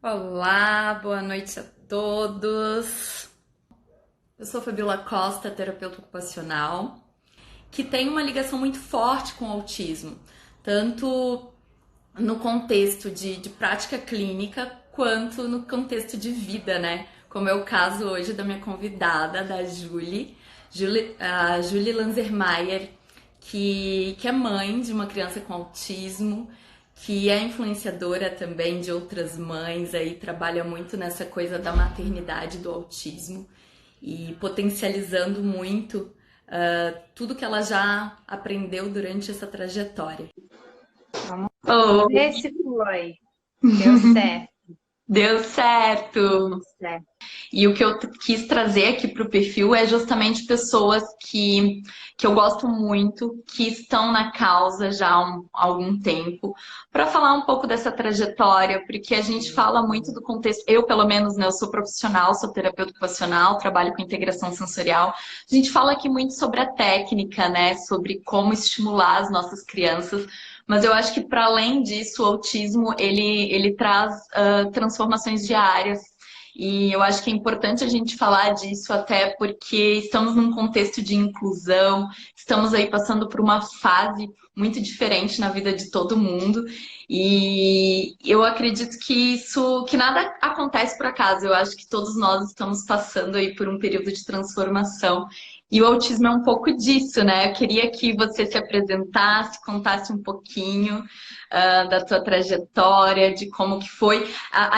Olá, boa noite a todos. Eu sou Fabiola Costa, terapeuta ocupacional, que tem uma ligação muito forte com o autismo, tanto no contexto de prática clínica, quanto no contexto de vida, né? Como é o caso hoje da minha convidada, da a Julie Lanzermaier, que é mãe de uma criança com autismo, que é influenciadora também de outras mães, aí trabalha muito nessa coisa da maternidade do autismo e potencializando muito tudo que ela já aprendeu durante essa trajetória. Vamos Oh, ver se foi. Deu certo, deu deu certo! certo. E o que eu quis trazer aqui para o perfil é justamente pessoas que eu gosto muito, que estão na causa já há algum tempo, para falar um pouco dessa trajetória, porque a gente fala muito do contexto. Eu, pelo menos, né, eu sou profissional, sou terapeuta ocupacional, trabalho com integração sensorial. A gente fala aqui muito sobre a técnica, né, sobre como estimular as nossas crianças. Mas eu acho que, para além disso, o autismo ele traz transformações diárias e eu acho que é importante a gente falar disso até porque estamos num contexto de inclusão, estamos aí passando por uma fase muito diferente na vida de todo mundo. E eu acredito que nada acontece por acaso. Eu acho que todos nós estamos passando aí por um período de transformação. E o autismo é um pouco disso, né? Eu queria que você se apresentasse, contasse um pouquinho da tua trajetória, de como que foi.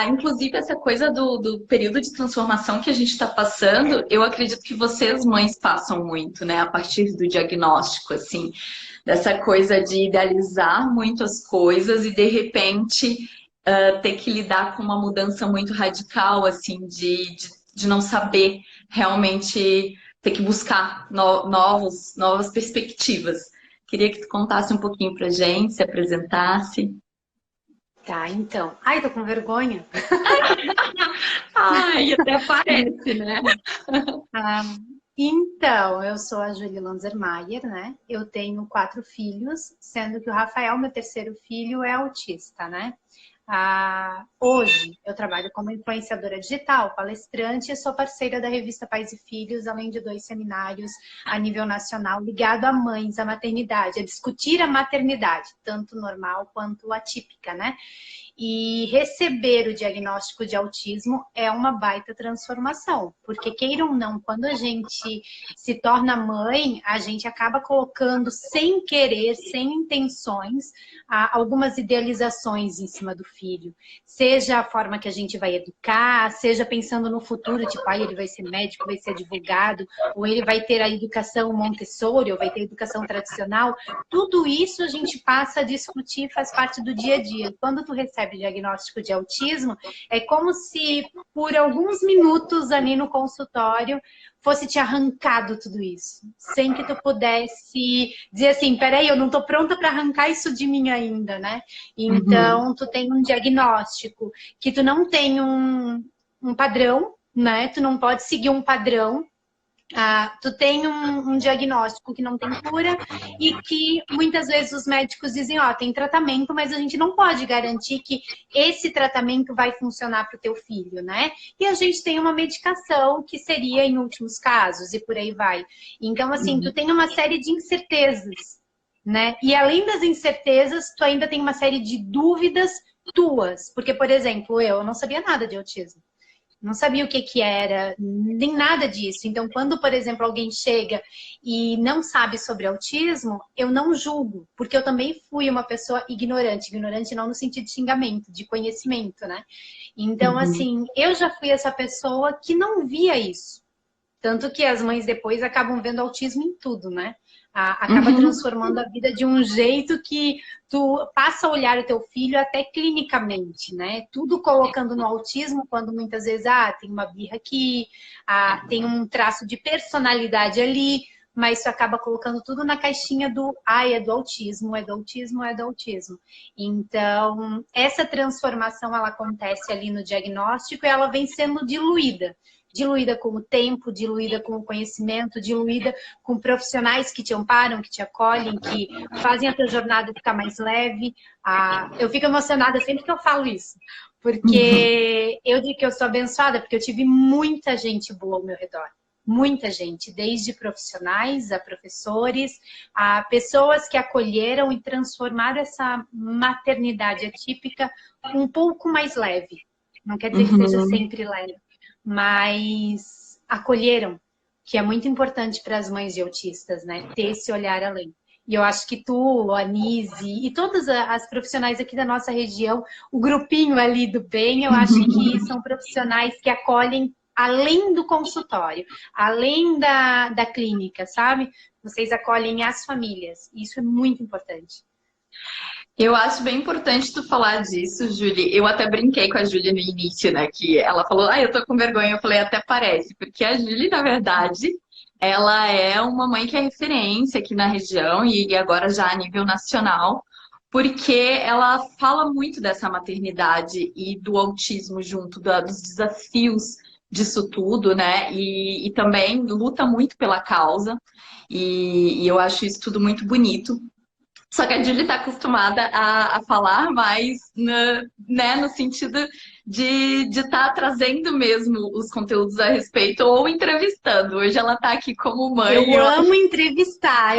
Inclusive, essa coisa do período de transformação que a gente está passando, eu acredito que vocês, mães, passam muito, né? A partir do diagnóstico, assim, dessa coisa de idealizar muito as coisas e, de repente, ter que lidar com uma mudança muito radical, assim, de não saber realmente ter que buscar novas perspectivas. Queria que tu contasse um pouquinho pra gente, se apresentasse. Tá, então. Ai, tô com vergonha. Ai, até parece, né? Ah, então, eu sou a Julie Lanzermaier, né? Eu tenho 4 filhos, sendo que o Rafael, meu terceiro filho, é autista, né? Hoje eu trabalho como influenciadora digital, palestrante e sou parceira da revista Pais e Filhos, além de 2 seminários a nível nacional ligado a mães, à maternidade, a discutir a maternidade, tanto normal quanto atípica, né? E receber o diagnóstico de autismo é uma baita transformação, porque queiram ou não, quando a gente se torna mãe, a gente acaba colocando sem querer, sem intenções, algumas idealizações em cima do filho. Seja a forma que a gente vai educar, seja pensando no futuro, tipo, ele vai ser médico, vai ser advogado, ou ele vai ter a educação Montessori, ou vai ter a educação tradicional. Tudo isso a gente passa a discutir, faz parte do dia a dia. Quando tu recebe diagnóstico de autismo, é como se por alguns minutos ali no consultório fosse te arrancado tudo isso, sem que tu pudesse dizer assim, peraí, eu não tô pronta para arrancar isso de mim ainda, né? Uhum. Então, tu tem um diagnóstico que tu não tem um padrão, né? Tu não pode seguir um padrão. Tu tem um diagnóstico que não tem cura e que muitas vezes os médicos dizem, ó, tem tratamento, mas a gente não pode garantir que esse tratamento vai funcionar para o teu filho, né? E a gente tem uma medicação que seria em últimos casos e por aí vai. Então, assim, tu tem uma série de incertezas, né? E além das incertezas, tu ainda tem uma série de dúvidas tuas. Porque, por exemplo, eu não sabia nada de autismo. Não sabia o que que era, nem nada disso. Então, quando, por exemplo, alguém chega e não sabe sobre autismo, eu não julgo, porque eu também fui uma pessoa ignorante. Ignorante não no sentido de xingamento, de conhecimento, né? Então, Uhum. assim, eu já fui essa pessoa que não via isso. Tanto que as mães depois acabam vendo autismo em tudo, né? Acaba Uhum. transformando a vida de um jeito que tu passa a olhar o teu filho até clinicamente, né? Tudo colocando no autismo, quando muitas vezes, tem uma birra aqui, tem um traço de personalidade ali, mas tu acaba colocando tudo na caixinha do, é do autismo, é do autismo, é do autismo. Então, essa transformação, ela acontece ali no diagnóstico e ela vem sendo diluída. Diluída com o tempo, diluída com o conhecimento, diluída com profissionais que te amparam, que te acolhem, que fazem a tua jornada ficar mais leve. Eu fico emocionada sempre que eu falo isso, Porque eu digo que eu sou abençoada, porque eu tive muita gente boa ao meu redor. Muita gente, desde profissionais a professores, a pessoas que acolheram e transformaram essa maternidade atípica um pouco mais leve. Não quer dizer que seja sempre leve, mas acolheram, que é muito importante para as mães de autistas, né? Ter esse olhar além. E eu acho que tu, a Nise e todas as profissionais aqui da nossa região, o grupinho ali do bem, eu acho que são profissionais que acolhem além do consultório, além da clínica, sabe? Vocês acolhem as famílias. Isso é muito importante. Eu acho bem importante tu falar disso, Julie. Eu até brinquei com a Julie no início, né? Que ela falou, eu tô com vergonha. Eu falei, até parece. Porque a Julie, na verdade, ela é uma mãe que é referência aqui na região e agora já a nível nacional. Porque ela fala muito dessa maternidade e do autismo junto, dos desafios disso tudo, né? E também luta muito pela causa. E eu acho isso tudo muito bonito. Só que a Julie está acostumada a falar mais né, no sentido de estar trazendo mesmo os conteúdos a respeito ou entrevistando. Hoje ela está aqui como mãe. Eu amo entrevistar,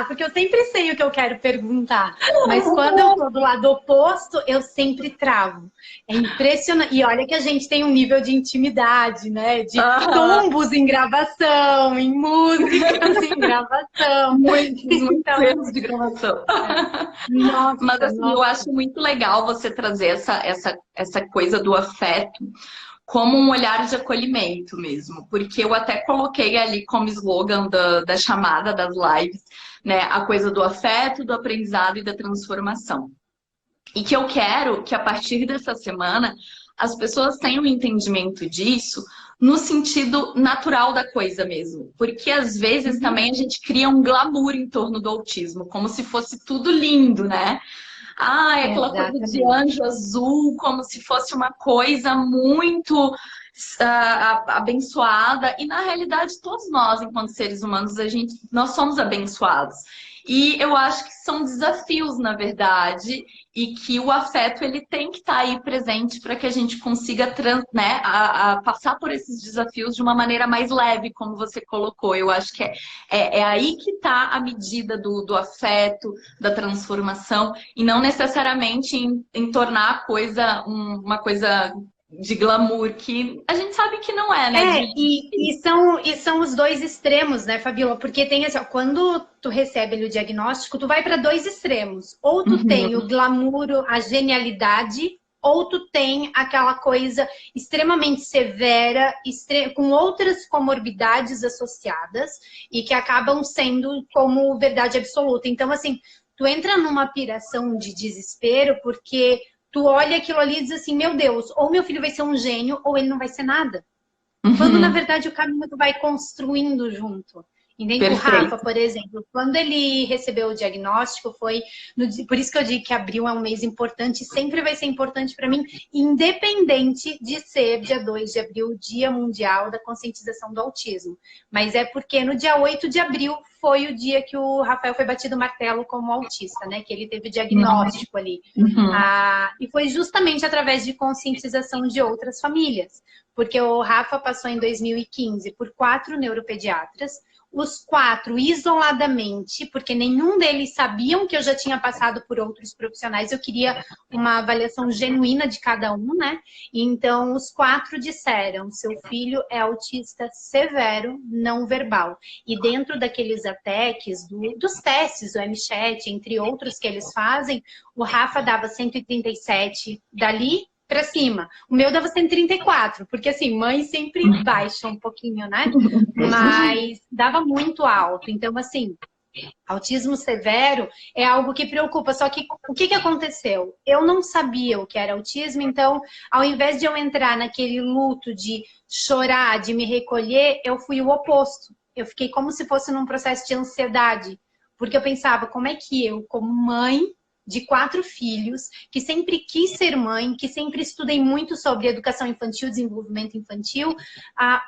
porque eu sempre sei o que eu quero perguntar. Mas quando eu tô do lado oposto, eu sempre travo. É impressionante. E olha que a gente tem um nível de intimidade, né? De tombos em gravação, em músicas em gravação. Muitos Então, erros de gravação. Nossa, Mas assim, eu acho muito legal você trazer essa coisa do afeto como um olhar de acolhimento mesmo, porque eu até coloquei ali como slogan da chamada das lives, né, a coisa do afeto, do aprendizado e da transformação. E que eu quero que a partir dessa semana as pessoas tenham um entendimento disso no sentido natural da coisa mesmo. Porque às vezes também a gente cria um glamour em torno do autismo, como se fosse tudo lindo, né? É aquela coisa de anjo azul, como se fosse uma coisa muito abençoada. E na realidade, todos nós, enquanto seres humanos, nós somos abençoados. E eu acho que são desafios, na verdade, e que o afeto ele tem que estar aí presente para que a gente consiga passar por esses desafios de uma maneira mais leve, como você colocou. Eu acho que é aí que está a medida do afeto, da transformação, e não necessariamente em tornar a coisa uma coisa de glamour, que a gente sabe que não é, né? E são os dois extremos, né, Fabiola? Porque tem assim, ó, quando tu recebe ali o diagnóstico, tu vai para dois extremos. Ou tu tem o glamour, a genialidade, ou tu tem aquela coisa extremamente severa, com outras comorbidades associadas, e que acabam sendo como verdade absoluta. Então, assim, tu entra numa piração de desespero, porque tu olha aquilo ali e diz assim, meu Deus, ou meu filho vai ser um gênio, ou ele não vai ser nada. Quando, na verdade, o caminho tu vai construindo junto. Entende? O Rafa, por exemplo, quando ele recebeu o diagnóstico, por isso que eu digo que abril é um mês importante, sempre vai ser importante para mim, independente de ser dia 2 de abril, o Dia Mundial da Conscientização do Autismo. Mas é porque no dia 8 de abril foi o dia que o Rafael foi batido o martelo como autista, né? Que ele teve o diagnóstico ali. E foi justamente através de conscientização de outras famílias. Porque o Rafa passou em 2015 por 4 neuropediatras, os 4 isoladamente, porque nenhum deles sabiam que eu já tinha passado por outros profissionais, eu queria uma avaliação genuína de cada um, né? Então, os 4 disseram, seu filho é autista severo, não verbal. E dentro daqueles ATECs, dos testes, do MChat, entre outros que eles fazem, o Rafa dava 137 dali para cima. O meu dava 134, porque assim, mãe sempre baixa um pouquinho, né? Mas dava muito alto. Então, assim, autismo severo é algo que preocupa. Só que o que aconteceu? Eu não sabia o que era autismo, então, ao invés de eu entrar naquele luto de chorar, de me recolher, eu fui o oposto. Eu fiquei como se fosse num processo de ansiedade. Porque eu pensava, como é que eu, como mãe de 4 filhos, que sempre quis ser mãe, que sempre estudei muito sobre educação infantil, desenvolvimento infantil,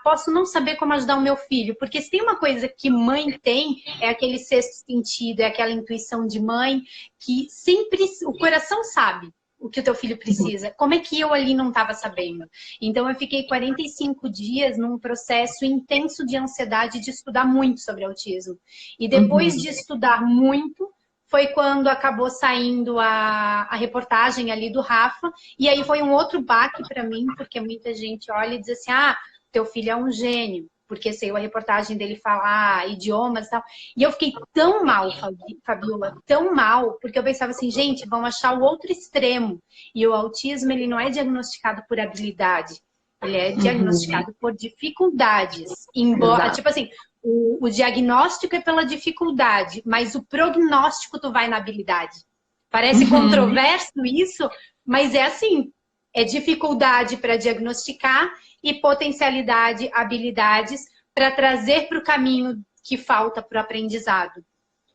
posso não saber como ajudar o meu filho, porque se tem uma coisa que mãe tem, é aquele sexto sentido, é aquela intuição de mãe, que sempre, o coração sabe, o que o teu filho precisa? Como é que eu ali não estava sabendo? Então, eu fiquei 45 dias num processo intenso de ansiedade de estudar muito sobre autismo. E depois de estudar muito, foi quando acabou saindo a reportagem ali do Rafa. E aí foi um outro baque para mim, porque muita gente olha e diz assim, ah, teu filho é um gênio, porque saiu a reportagem dele falar idiomas e tal. E eu fiquei tão mal, Fabiola, tão mal, porque eu pensava assim, gente, vão achar o outro extremo. E o autismo, ele não é diagnosticado por habilidade, ele é diagnosticado por dificuldades. Embora, tipo assim, o diagnóstico é pela dificuldade, mas o prognóstico tu vai na habilidade. Parece controverso isso, mas é assim, é dificuldade para diagnosticar e potencialidade, habilidades para trazer para o caminho que falta para o aprendizado.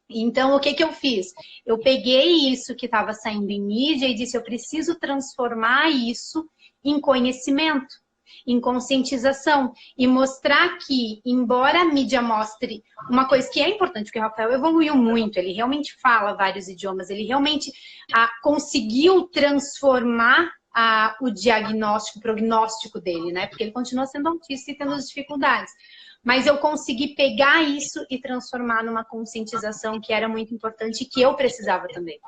Então, o que que eu fiz? Eu peguei isso que estava saindo em mídia e disse, eu preciso transformar isso em conhecimento, em conscientização e mostrar que, embora a mídia mostre uma coisa que é importante, porque o Rafael evoluiu muito, ele realmente fala vários idiomas, ele realmente conseguiu transformar o diagnóstico, o prognóstico dele, né? Porque ele continua sendo autista e tendo as dificuldades. Mas eu consegui pegar isso e transformar numa conscientização que era muito importante e que eu precisava também.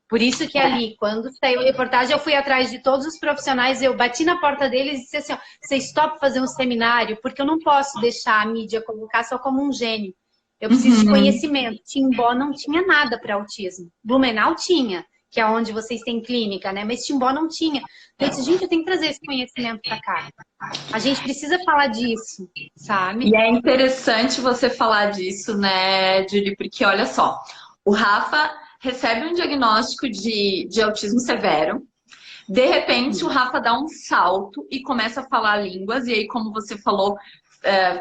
Por isso que ali, quando saiu a reportagem, eu fui atrás de todos os profissionais, eu bati na porta deles e disse assim, ó, vocês topam fazer um seminário? Porque eu não posso deixar a mídia colocar só como um gênio. Eu preciso de conhecimento. Timbó não tinha nada para autismo. Blumenau tinha, que é onde vocês têm clínica, né? Mas Timbó não tinha. Então, eu disse, gente, eu tenho que trazer esse conhecimento para cá. A gente precisa falar disso, sabe? E é interessante você falar disso, né, Julie? Porque olha só, o Rafa recebe um diagnóstico de autismo severo. De repente, o Rafa dá um salto e começa a falar línguas. E aí, como você falou,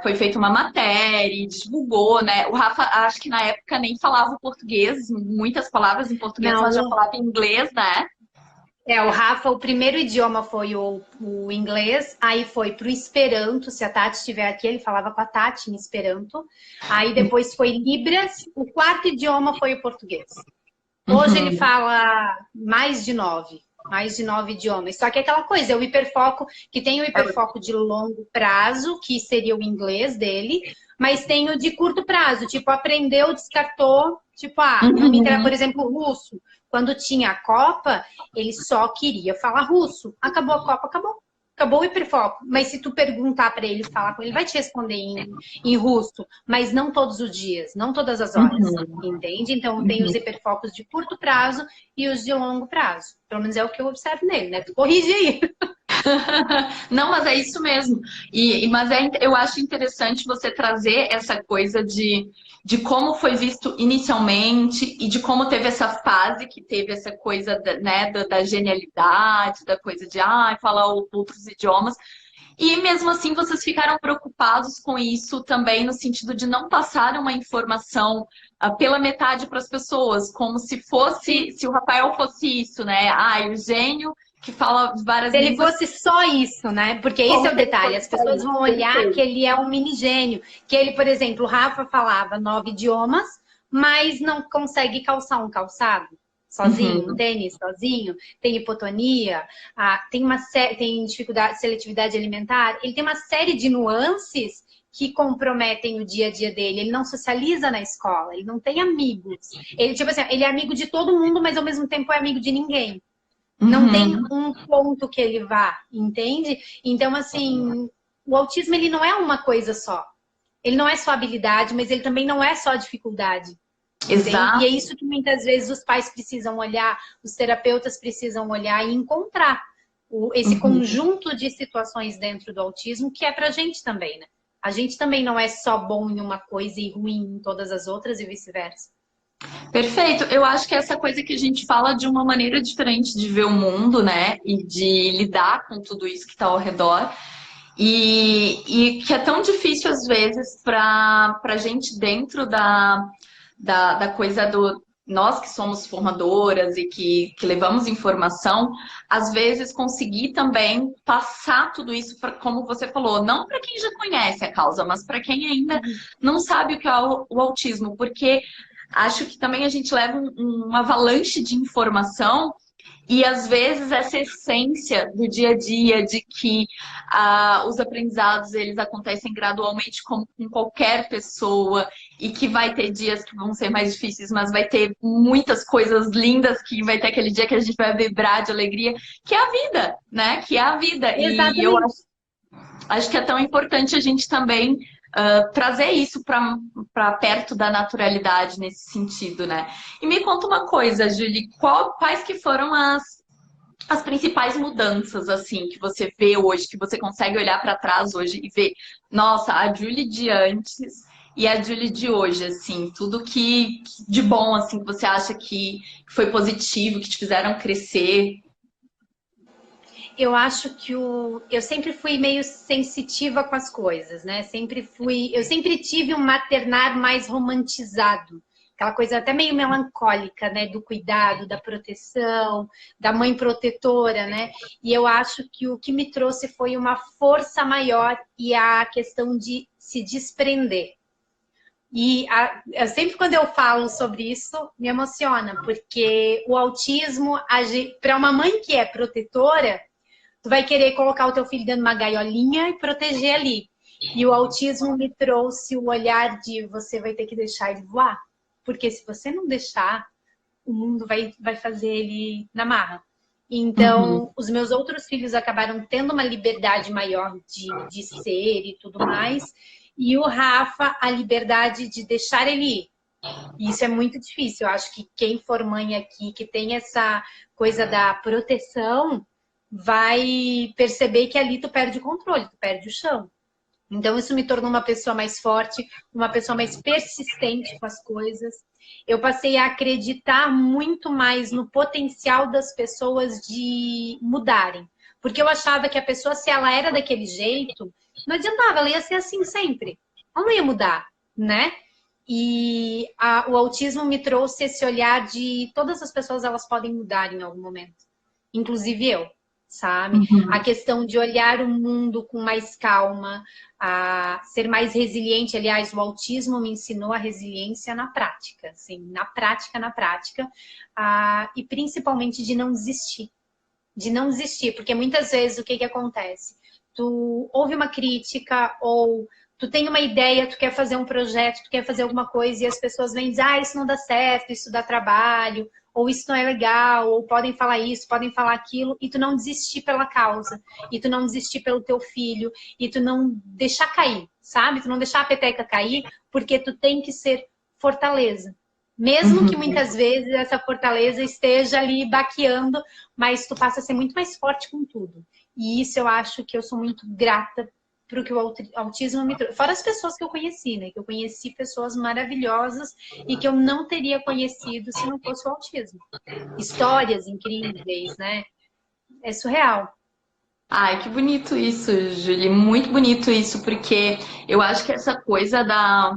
foi feita uma matéria, divulgou, né? O Rafa, acho que na época nem falava o português, muitas palavras em português, Não. mas já falava inglês, né? O Rafa, o primeiro idioma foi o inglês, aí foi pro Esperanto, se a Tati estiver aqui, ele falava com a Tati em Esperanto, aí depois foi Libras, o quarto idioma foi o português. Hoje ele fala mais de 9 idiomas. Só que é aquela coisa, é o hiperfoco, que tem o hiperfoco de longo prazo, que seria o inglês dele, mas tem o de curto prazo, tipo, aprendeu, descartou, tipo, não me interessa, por exemplo, o russo. Quando tinha a Copa, ele só queria falar russo. Acabou a Copa, acabou o hiperfoco. Mas se tu perguntar para ele, falar com ele, vai te responder em russo, mas não todos os dias, não todas as horas, entende? Então tem os hiperfocos de curto prazo e os de longo prazo. Pelo menos é o que eu observo nele, né? Tu corrige aí. Não, mas é isso mesmo. Eu acho interessante você trazer essa coisa de como foi visto inicialmente e de como teve essa fase que teve essa coisa né, da genialidade, da coisa de falar outros idiomas. E mesmo assim vocês ficaram preocupados com isso também no sentido de não passar uma informação pela metade para as pessoas, como se o Rafael fosse isso, né? O gênio que fala várias línguas. Se ele línguas. fosse só isso, né? Porque esse é o detalhe. As pessoas vão olhar que ele é um mini gênio. Que ele, por exemplo, o Rafa falava 9 idiomas, mas não consegue calçar um calçado sozinho, um tênis sozinho, tem hipotonia, tem dificuldade, seletividade alimentar. Ele tem uma série de nuances que comprometem o dia a dia dele. Ele não socializa na escola, ele não tem amigos. Ele, tipo assim, ele é amigo de todo mundo, mas ao mesmo tempo é amigo de ninguém. Não tem um ponto que ele vá, entende? Então, assim, o autismo, ele não é uma coisa só. Ele não é só habilidade, mas ele também não é só dificuldade. Exato. E é isso que muitas vezes os pais precisam olhar, os terapeutas precisam olhar e encontrar esse conjunto de situações dentro do autismo, que é pra gente também, né? A gente também não é só bom em uma coisa e ruim em todas as outras e vice-versa. Perfeito. Eu acho que essa coisa que a gente fala de uma maneira diferente de ver o mundo, né? E de lidar com tudo isso que está ao redor. E que é tão difícil, às vezes, para a gente dentro da coisa do... Nós que somos formadoras e que levamos informação, às vezes conseguir também passar tudo isso, como você falou, não para quem já conhece a causa, mas para quem ainda não sabe o que é o autismo, porque... Acho que também a gente leva uma avalanche de informação E às vezes essa essência do dia a dia, de que os aprendizados eles acontecem gradualmente como com qualquer pessoa, e que vai ter dias que vão ser mais difíceis, mas vai ter muitas coisas lindas, que vai ter aquele dia que a gente vai vibrar de alegria, que é a vida, né? Que é a vida. E eu Exatamente. acho que é tão importante a gente também trazer isso para perto da naturalidade nesse sentido, né? E me conta uma coisa, Julie, quais que foram as principais mudanças, assim, que você vê hoje, que você consegue olhar para trás hoje e ver, nossa, a Julie de antes e a Julie de hoje, assim, tudo que de bom, assim, que você acha que foi positivo, que te fizeram crescer. Eu acho que eu sempre fui meio sensitiva com as coisas, né? Eu sempre tive um maternar mais romantizado. Aquela coisa até meio melancólica, né? Do cuidado, da proteção, da mãe protetora, né? E eu acho que o que me trouxe foi uma força maior e a questão de se desprender. Eu sempre quando eu falo sobre isso, me emociona, porque o autismo, para uma mãe que é protetora, tu vai querer colocar o teu filho dentro de uma gaiolinha e proteger ali. E o autismo me trouxe o olhar de você vai ter que deixar ele voar. Porque se você não deixar, o mundo vai fazer ele na marra. Uhum. Então, os meus outros filhos acabaram tendo uma liberdade maior de ser e tudo mais. E o Rafa, a liberdade de deixar ele ir. E isso é muito difícil. Eu acho que quem for mãe aqui, que tem essa coisa da proteção, vai perceber que ali tu perde o controle, tu perde o chão. Então, isso me tornou uma pessoa mais forte, uma pessoa mais persistente com as coisas. Eu passei a acreditar muito mais no potencial das pessoas de mudarem. Porque eu achava que a pessoa, se ela era daquele jeito, não adiantava, ela ia ser assim sempre. Ela não ia mudar, né? O autismo me trouxe esse olhar de todas as pessoas, elas podem mudar em algum momento. Inclusive eu, sabe? A Uhum. questão de olhar o mundo com mais calma, a ser mais resiliente. Aliás, o autismo me ensinou a resiliência na prática, assim, na prática, e principalmente de não desistir. De não desistir, porque muitas vezes o que acontece? Tu ouve uma crítica ou tu tem uma ideia, tu quer fazer um projeto, tu quer fazer alguma coisa e as pessoas vêm dizer, isso não dá certo, isso dá trabalho, ou isso não é legal, ou podem falar isso, podem falar aquilo, e tu não desistir pela causa, e tu não desistir pelo teu filho, e tu não deixar cair, sabe? Tu não deixar a peteca cair, porque tu tem que ser fortaleza. Mesmo que Uhum. muitas vezes essa fortaleza esteja ali baqueando, mas tu passa a ser muito mais forte com tudo. E isso eu acho que eu sou muito grata pro que o autismo me trouxe. Fora as pessoas que eu conheci, né? Que eu conheci pessoas maravilhosas e que eu não teria conhecido se não fosse o autismo. Histórias incríveis, né? É surreal. Ai, que bonito isso, Julie. Muito bonito isso, porque eu acho que essa coisa da.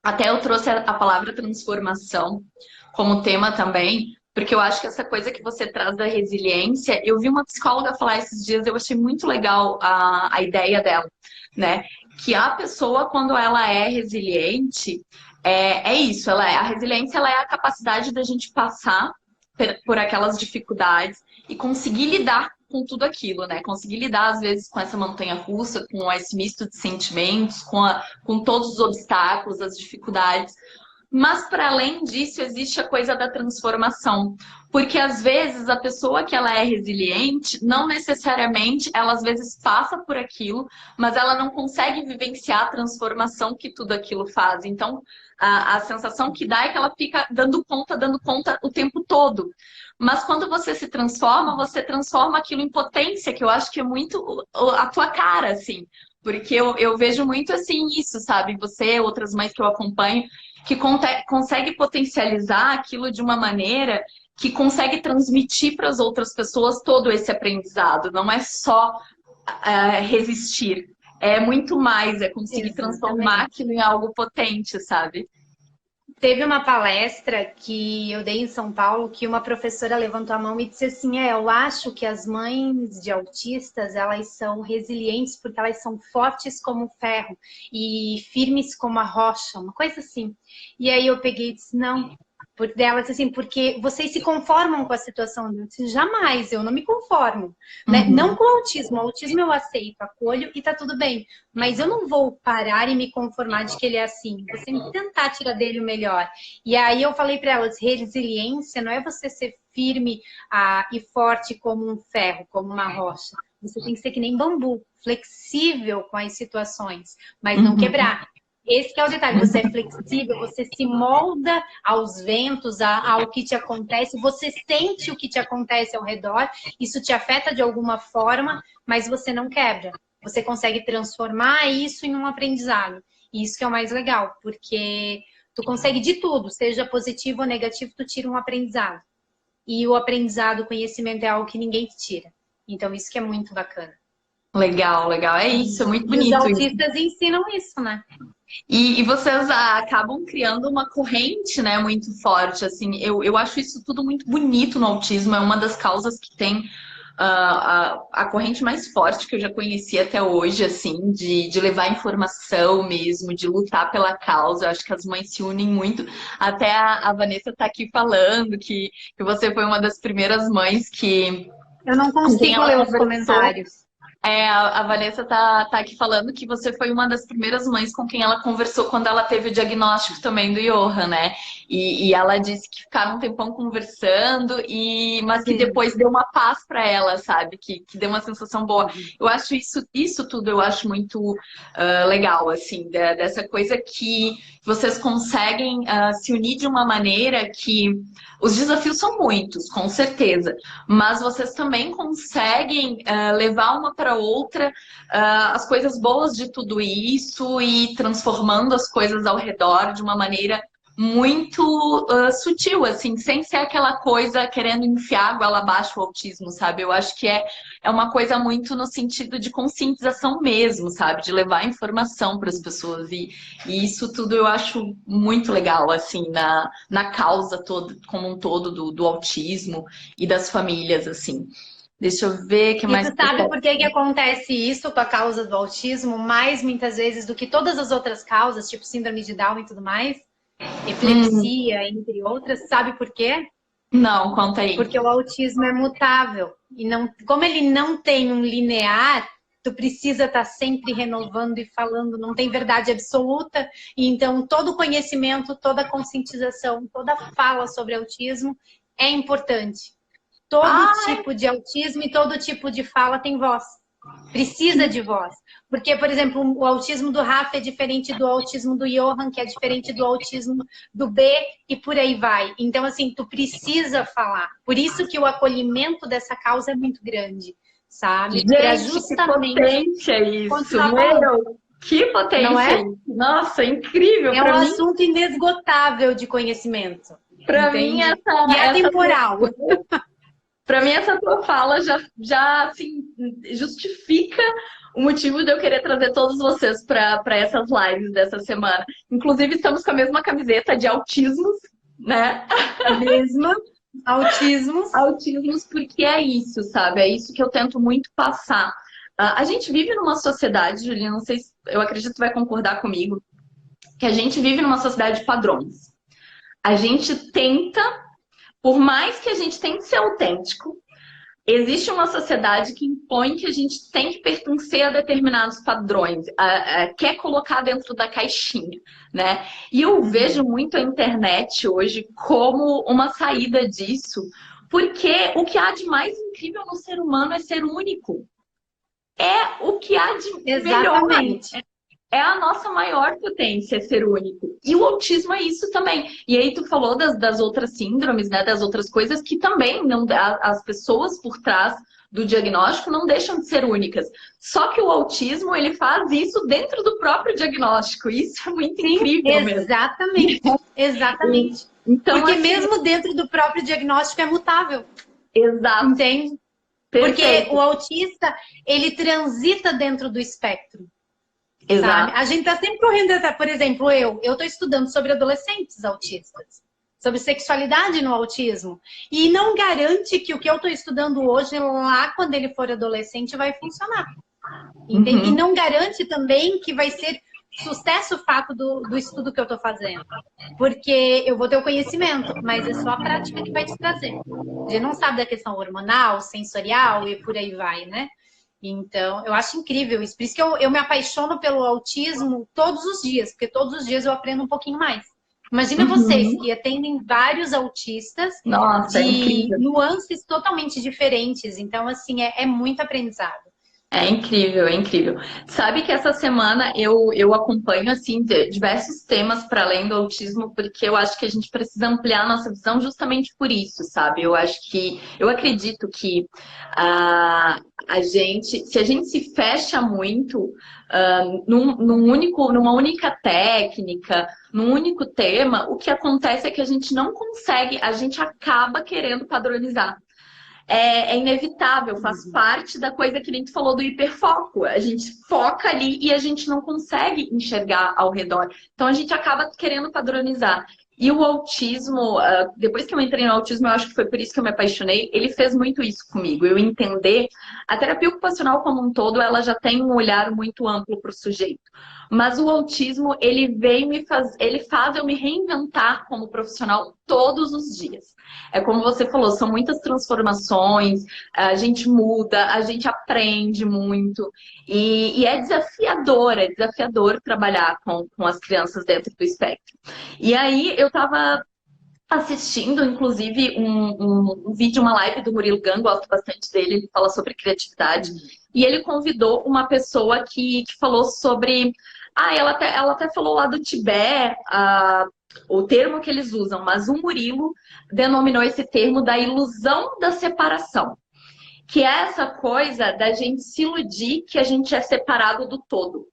Até eu trouxe a palavra transformação como tema também, porque eu acho que essa coisa que você traz da resiliência, eu vi uma psicóloga falar esses dias, eu achei muito legal a ideia dela, né? Que a pessoa, quando ela é resiliente, é isso, a resiliência ela é a capacidade da gente passar por aquelas dificuldades e conseguir lidar com tudo aquilo, né? Conseguir lidar, às vezes, com essa montanha-russa, com esse misto de sentimentos, com todos os obstáculos, as dificuldades. Mas para além disso, existe a coisa da transformação. Porque às vezes a pessoa que ela é resiliente, não necessariamente, ela às vezes passa por aquilo, mas ela não consegue vivenciar a transformação que tudo aquilo faz. Então, a sensação que dá é que ela fica dando conta o tempo todo. Mas quando você transforma aquilo em potência, que eu acho que é muito a tua cara, assim. Porque eu vejo muito assim isso, sabe? Você, outras mães que eu acompanho, que consegue potencializar aquilo de uma maneira que consegue transmitir para as outras pessoas todo esse aprendizado. Não é só resistir, é muito mais, é conseguir transformar Exatamente. aquilo em algo potente, sabe? Teve uma palestra que eu dei em São Paulo que uma professora levantou a mão e disse assim, eu acho que as mães de autistas, elas são resilientes porque elas são fortes como ferro e firmes como a rocha, uma coisa assim. E aí eu peguei e disse, não. Por delas, assim, porque vocês se conformam com a situação. Jamais, eu não me conformo. Né? Não com o autismo eu aceito, acolho e tá tudo bem. Mas eu não vou parar e me conformar de que ele é assim. Vou sempre tentar tirar dele o melhor. E aí eu falei para elas, resiliência não é você ser firme e forte como um ferro, como uma rocha. Você tem que ser que nem bambu, flexível com as situações, mas não quebrar. Esse que é o detalhe, você é flexível, você se molda aos ventos, ao que te acontece, você sente o que te acontece ao redor, isso te afeta de alguma forma, mas você não quebra. Você consegue transformar isso em um aprendizado. E isso que é o mais legal, porque tu consegue de tudo, seja positivo ou negativo, tu tira um aprendizado. E o aprendizado, o conhecimento é algo que ninguém te tira. Então isso que é muito bacana. Legal, legal. É isso, é muito E os bonito isso. autistas ensinam isso, né? E vocês acabam criando uma corrente, né, muito forte, assim, eu acho isso tudo muito bonito no autismo, é uma das causas que tem a corrente mais forte que eu já conheci até hoje, assim, de levar informação mesmo, de lutar pela causa, eu acho que as mães se unem muito, até a Vanessa tá aqui falando que você foi uma das primeiras mães Eu não com quem consigo ela ler os conversou. comentários. A Vanessa tá aqui falando que você foi uma das primeiras mães com quem ela conversou quando ela teve o diagnóstico também do Johan, né? E ela disse que ficaram um tempão conversando, mas que Sim. depois deu uma paz para ela, sabe? Que deu uma sensação boa. Eu acho isso tudo, eu acho muito legal, assim, dessa coisa que vocês conseguem se unir de uma maneira que os desafios são muitos, com certeza, mas vocês também conseguem levar uma para outra as coisas boas de tudo isso e transformando as coisas ao redor de uma maneira muito sutil, assim, sem ser aquela coisa querendo enfiar a goela abaixo o autismo, sabe? Eu acho que é uma coisa muito no sentido de conscientização mesmo, sabe? De levar informação para as pessoas. E isso tudo eu acho muito legal, assim, na causa todo, como um todo do autismo e das famílias, assim. Deixa eu ver o que E mais. tu sabe por que acontece isso com a causa do autismo, mais muitas vezes do que todas as outras causas, tipo síndrome de Down e tudo mais? Epilepsia, entre outras. Sabe por quê? Não, conta aí. Porque o autismo é mutável. E não, como ele não tem um linear, tu precisa estar sempre renovando e falando, não tem verdade absoluta. E então todo conhecimento, toda conscientização, toda fala sobre autismo é importante. Todo tipo de autismo e todo tipo de fala tem voz. Precisa de voz. Porque, por exemplo, o autismo do Rafa é diferente do autismo do Johan, que é diferente do autismo do B, e por aí vai. Então, assim, tu precisa falar. Por isso que o acolhimento dessa causa é muito grande, sabe? Para Gente, justamente que potência isso, continuar falando. meu! Que potência Não é? isso! Nossa, incrível! É um assunto inesgotável de conhecimento. Para mim, E é atemporal. Para mim, essa tua fala já assim, justifica o motivo de eu querer trazer todos vocês para essas lives dessa semana. Inclusive, estamos com a mesma camiseta de autismos, né? Mesma. Autismos. Autismos, porque é isso, sabe? É isso que eu tento muito passar. A gente vive numa sociedade, Juliana, não sei se eu acredito que tu vai concordar comigo, que a gente vive numa sociedade de padrões. A gente tenta, por mais que a gente tente ser autêntico, existe uma sociedade que impõe que a gente tem que pertencer a determinados padrões, quer colocar dentro da caixinha, né? E eu vejo muito a internet hoje como uma saída disso, porque o que há de mais incrível no ser humano é ser único. É o que há de melhor. Exatamente. É a nossa maior potência ser único. E o autismo é isso também. E aí tu falou das outras síndromes, né? Das outras coisas que também não, as pessoas por trás do diagnóstico não deixam de ser únicas. Só que o autismo, ele faz isso dentro do próprio diagnóstico. Isso é muito incrível mesmo. Exatamente. Exatamente. Então, porque assim, mesmo dentro do próprio diagnóstico é mutável. Exato. Entende? Perfeito. Porque o autista, ele transita dentro do espectro. Exato. Sabe? A gente tá sempre correndo atrás. Por exemplo, eu tô estudando sobre adolescentes autistas, sobre sexualidade no autismo. E não garante que o que eu tô estudando hoje, lá quando ele for adolescente, vai funcionar. Entende? E não garante também que vai ser sucesso o fato do estudo que eu estou fazendo. Porque eu vou ter o conhecimento, mas é só a prática que vai te trazer. A gente não sabe da questão hormonal, sensorial e por aí vai, né? Então, eu acho incrível isso. Por isso que eu me apaixono pelo autismo todos os dias, porque todos os dias eu aprendo um pouquinho mais. Imagina vocês que atendem vários autistas Nossa, é de incrível. nuances totalmente diferentes. Então, assim, é muito aprendizado. É incrível, é incrível. Sabe que essa semana eu acompanho assim diversos temas para além do autismo, porque eu acho que a gente precisa ampliar a nossa visão justamente por isso, sabe? Eu acredito que a gente, se a gente se fecha muito numa única técnica, num único tema, o que acontece é que a gente não consegue, a gente acaba querendo padronizar. É inevitável, faz parte da coisa que nem tu falou do hiperfoco. A gente foca ali e a gente não consegue enxergar ao redor. Então a gente acaba querendo padronizar. E o autismo, depois que eu entrei no autismo, eu acho que foi por isso que eu me apaixonei, ele fez muito isso comigo. Eu entender, a terapia ocupacional como um todo, ela já tem um olhar muito amplo para o sujeito. Mas o autismo, ele faz eu me reinventar como profissional todos os dias. É como você falou, são muitas transformações, a gente muda, a gente aprende muito. E é desafiador trabalhar com as crianças dentro do espectro. E aí eu estava assistindo, inclusive, um vídeo, uma live do Murilo Gun, gosto bastante dele, ele fala sobre criatividade. E ele convidou uma pessoa que falou sobre. Ela até falou lá do Tibete, o termo que eles usam, mas o Murilo denominou esse termo da ilusão da separação. Que é essa coisa da gente se iludir que a gente é separado do todo.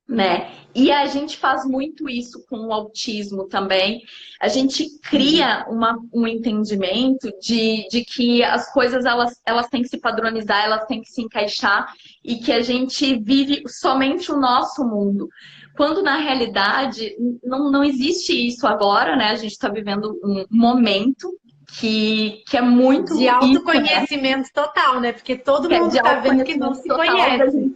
Né? E a gente faz muito isso com o autismo também. A gente cria um entendimento de que as coisas elas têm que se padronizar, elas têm que se encaixar e que a gente vive somente o nosso mundo. Quando na realidade não existe isso agora, né? A gente está vivendo um momento que é muito de autoconhecimento, autoconhecimento total, né? Porque todo mundo está vendo que não se conhece.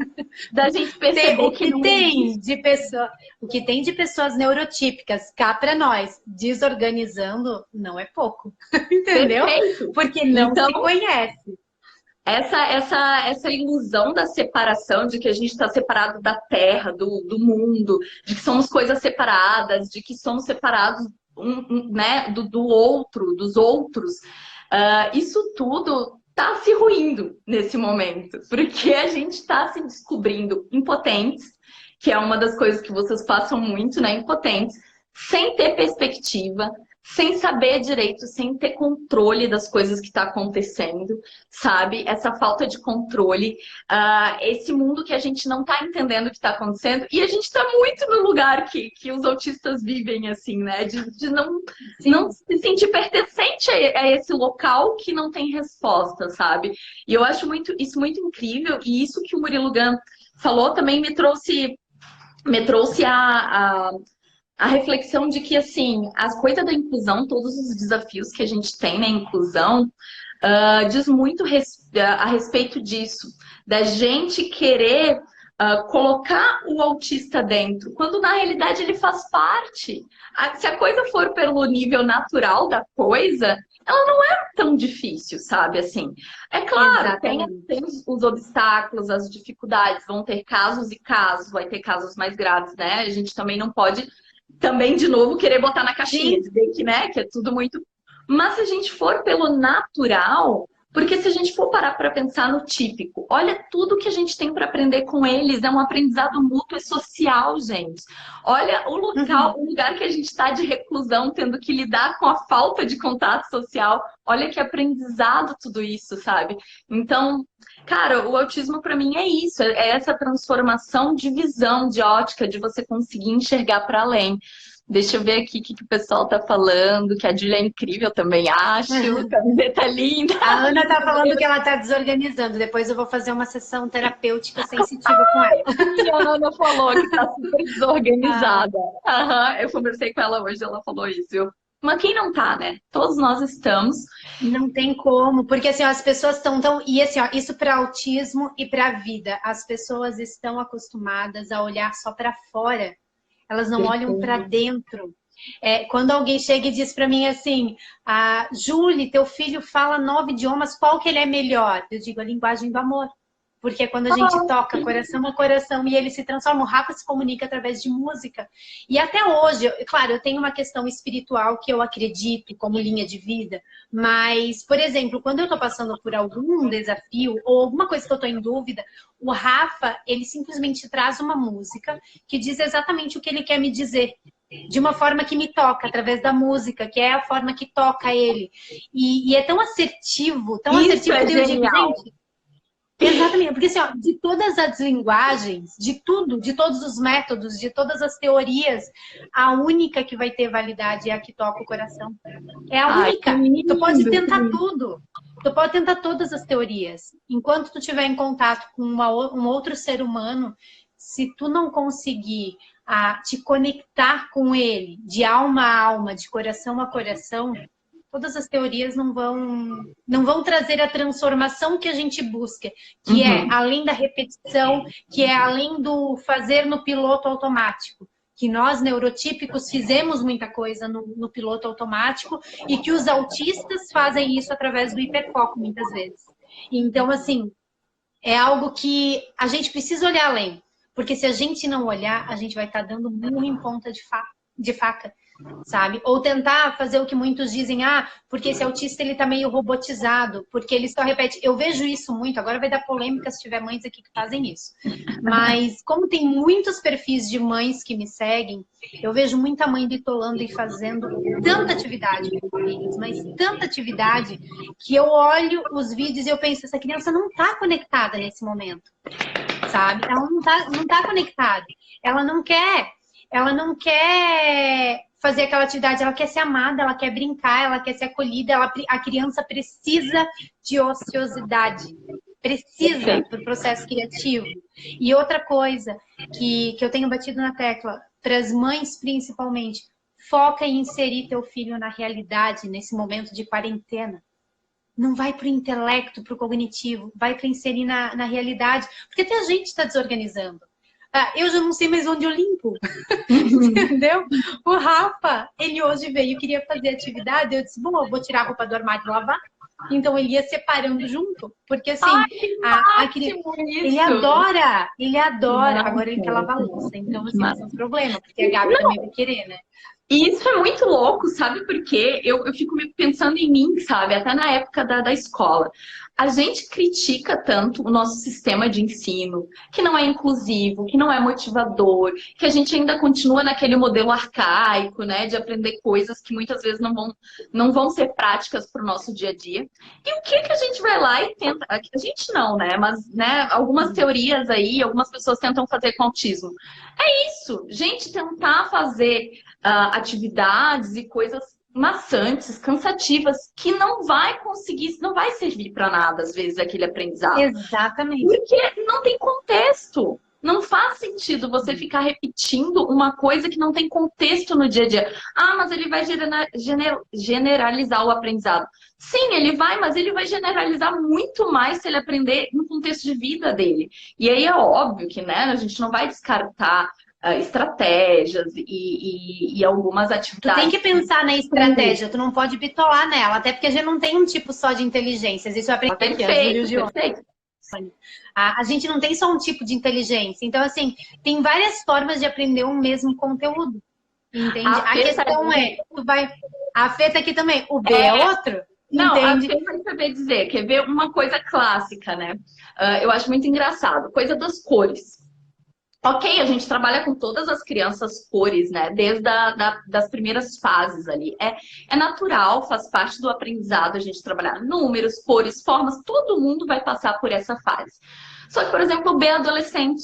Da gente perceber o que tem de pessoa, o que tem de pessoas neurotípicas cá para nós desorganizando não é pouco, entendeu? Perfeito. Porque não se conhece. Essa ilusão da separação, de que a gente está separado da terra, do mundo, de que somos coisas separadas, de que somos separados né, do outro, dos outros, isso tudo está se ruindo nesse momento, porque a gente está se descobrindo impotentes, que é uma das coisas que vocês passam muito, né? Impotentes, sem ter perspectiva, sem saber direito, sem ter controle das coisas que está acontecendo, sabe? Essa falta de controle, esse mundo que a gente não está entendendo o que está acontecendo, e a gente está muito no lugar que os autistas vivem, assim, né? De não se sentir pertencente a esse local que não tem resposta, sabe? E eu acho isso muito incrível, e isso que o Murilo Gun falou também me trouxe a reflexão de que, assim, as coisas da inclusão, todos os desafios que a gente tem na inclusão, diz muito a respeito disso, da gente querer colocar o autista dentro, quando na realidade ele faz parte. Se a coisa for pelo nível natural da coisa, ela não é tão difícil, sabe? Assim, é claro, tem os obstáculos, as dificuldades, vão ter casos e casos, vai ter casos mais graves, né? A gente também não pode também, de novo, querer botar na caixinha, dizer que, né, que é tudo muito... Mas se a gente for pelo natural, porque se a gente for parar para pensar no típico, olha tudo que a gente tem para aprender com eles, é um aprendizado mútuo e social, gente. Olha o local, o lugar que a gente está de reclusão, tendo que lidar com a falta de contato social. Olha que aprendizado tudo isso, sabe? Então, cara, o autismo para mim é isso, é essa transformação de visão, de ótica, de você conseguir enxergar para além. Deixa eu ver aqui o que o pessoal tá falando, que a Júlia é incrível também, acho, camiseta linda. A Ana tá falando que ela tá desorganizando, depois eu vou fazer uma sessão terapêutica sensitiva com ela. A Ana falou que tá super desorganizada. Eu conversei com ela hoje, ela falou isso, viu? Mas quem não tá, né? Todos nós estamos. Não tem como, porque assim, ó, as pessoas estão tão. E assim, ó, isso para autismo e para a vida. As pessoas estão acostumadas a olhar só para fora, elas não olham para dentro. Quando alguém chega e diz para mim assim, Julie, teu filho fala 9 idiomas, qual que ele é melhor? Eu digo a linguagem do amor. Porque quando a gente toca coração a coração e ele se transforma, o Rafa se comunica através de música. E até hoje, claro, eu tenho uma questão espiritual que eu acredito como linha de vida, mas, por exemplo, quando eu estou passando por algum desafio ou alguma coisa que eu estou em dúvida, o Rafa, ele simplesmente traz uma música que diz exatamente o que ele quer me dizer. De uma forma que me toca, através da música, que é a forma que toca ele. E é tão assertivo que eu digo, gente, exatamente, porque assim, ó, de todas as linguagens, de tudo, de todos os métodos, de todas as teorias, a única que vai ter validade é a que toca o coração. É a única. Tu pode tentar tudo. Tu pode tentar todas as teorias. Enquanto tu estiver em contato com um outro ser humano, se tu não conseguir te conectar com ele, de alma a alma, de coração a coração, todas as teorias não vão trazer a transformação que a gente busca, que é além da repetição, que é além do fazer no piloto automático. Que nós, neurotípicos, fizemos muita coisa no piloto automático e que os autistas fazem isso através do hiperfoco, muitas vezes. Então, assim, é algo que a gente precisa olhar além. Porque se a gente não olhar, a gente vai estar dando murro em ponta de faca, sabe? Ou tentar fazer o que muitos dizem, porque esse autista ele tá meio robotizado, porque ele só repete. Eu vejo isso muito, agora vai dar polêmica se tiver mães aqui que fazem isso. Mas como tem muitos perfis de mães que me seguem, eu vejo muita mãe bitolando e fazendo tanta atividade com eles, mas tanta atividade, que eu olho os vídeos e eu penso, essa criança não tá conectada nesse momento. Sabe? Ela não tá conectada. Ela não quer fazer aquela atividade, ela quer ser amada, ela quer brincar, ela quer ser acolhida, a criança precisa de ociosidade. Precisa para o processo criativo. E outra coisa que eu tenho batido na tecla, para as mães principalmente, foca em inserir teu filho na realidade nesse momento de quarentena. Não vai para o intelecto, para o cognitivo, vai para inserir na realidade. Porque até a gente está desorganizando. Eu já não sei mais onde eu limpo. Entendeu? O Rafa, ele hoje veio, queria fazer atividade, eu disse, bom, eu vou tirar a roupa do armário e lavar. Então ele ia separando junto. Porque assim, a criança, ele adora. Agora ele quer lavar a louça. Então, assim, esse é um problema, porque a Gabi também vai querer, né? E isso é muito louco, sabe por quê? Eu fico pensando em mim, sabe? Até na época da escola. A gente critica tanto o nosso sistema de ensino, que não é inclusivo, que não é motivador, que a gente ainda continua naquele modelo arcaico, né? De aprender coisas que muitas vezes não vão ser práticas para o nosso dia a dia. E o que a gente vai lá e tenta... A gente não, né? Mas né, algumas teorias aí, algumas pessoas tentam fazer com autismo. É isso, gente, tentar fazer atividades e coisas maçantes, cansativas, que não vai conseguir, não vai servir para nada, às vezes, aquele aprendizado. Exatamente. Porque não tem contexto. Não faz sentido você ficar repetindo uma coisa que não tem contexto no dia a dia. Mas ele vai generalizar o aprendizado. Sim, ele vai, mas ele vai generalizar muito mais se ele aprender no contexto de vida dele. E aí é óbvio que, né, a gente não vai descartar estratégias e algumas atividades. Tu tem que pensar na estratégia, tu não pode bitolar nela, até porque a gente não tem um tipo só de inteligências. Isso eu aprendi aqui, perfeito. A gente não tem só um tipo de inteligência. Então, assim, tem várias formas de aprender um mesmo conteúdo. Entende? A questão tu vai... A Fê tá aqui também. O B é outro? Não, entende? a Fê vai saber dizer. Quer ver uma coisa clássica, né? Eu acho muito engraçado. Coisa das cores. Ok, a gente trabalha com todas as crianças cores, né? Desde das primeiras fases ali. É natural, faz parte do aprendizado a gente trabalhar números, cores, formas. Todo mundo vai passar por essa fase. Só que, por exemplo, o B adolescente.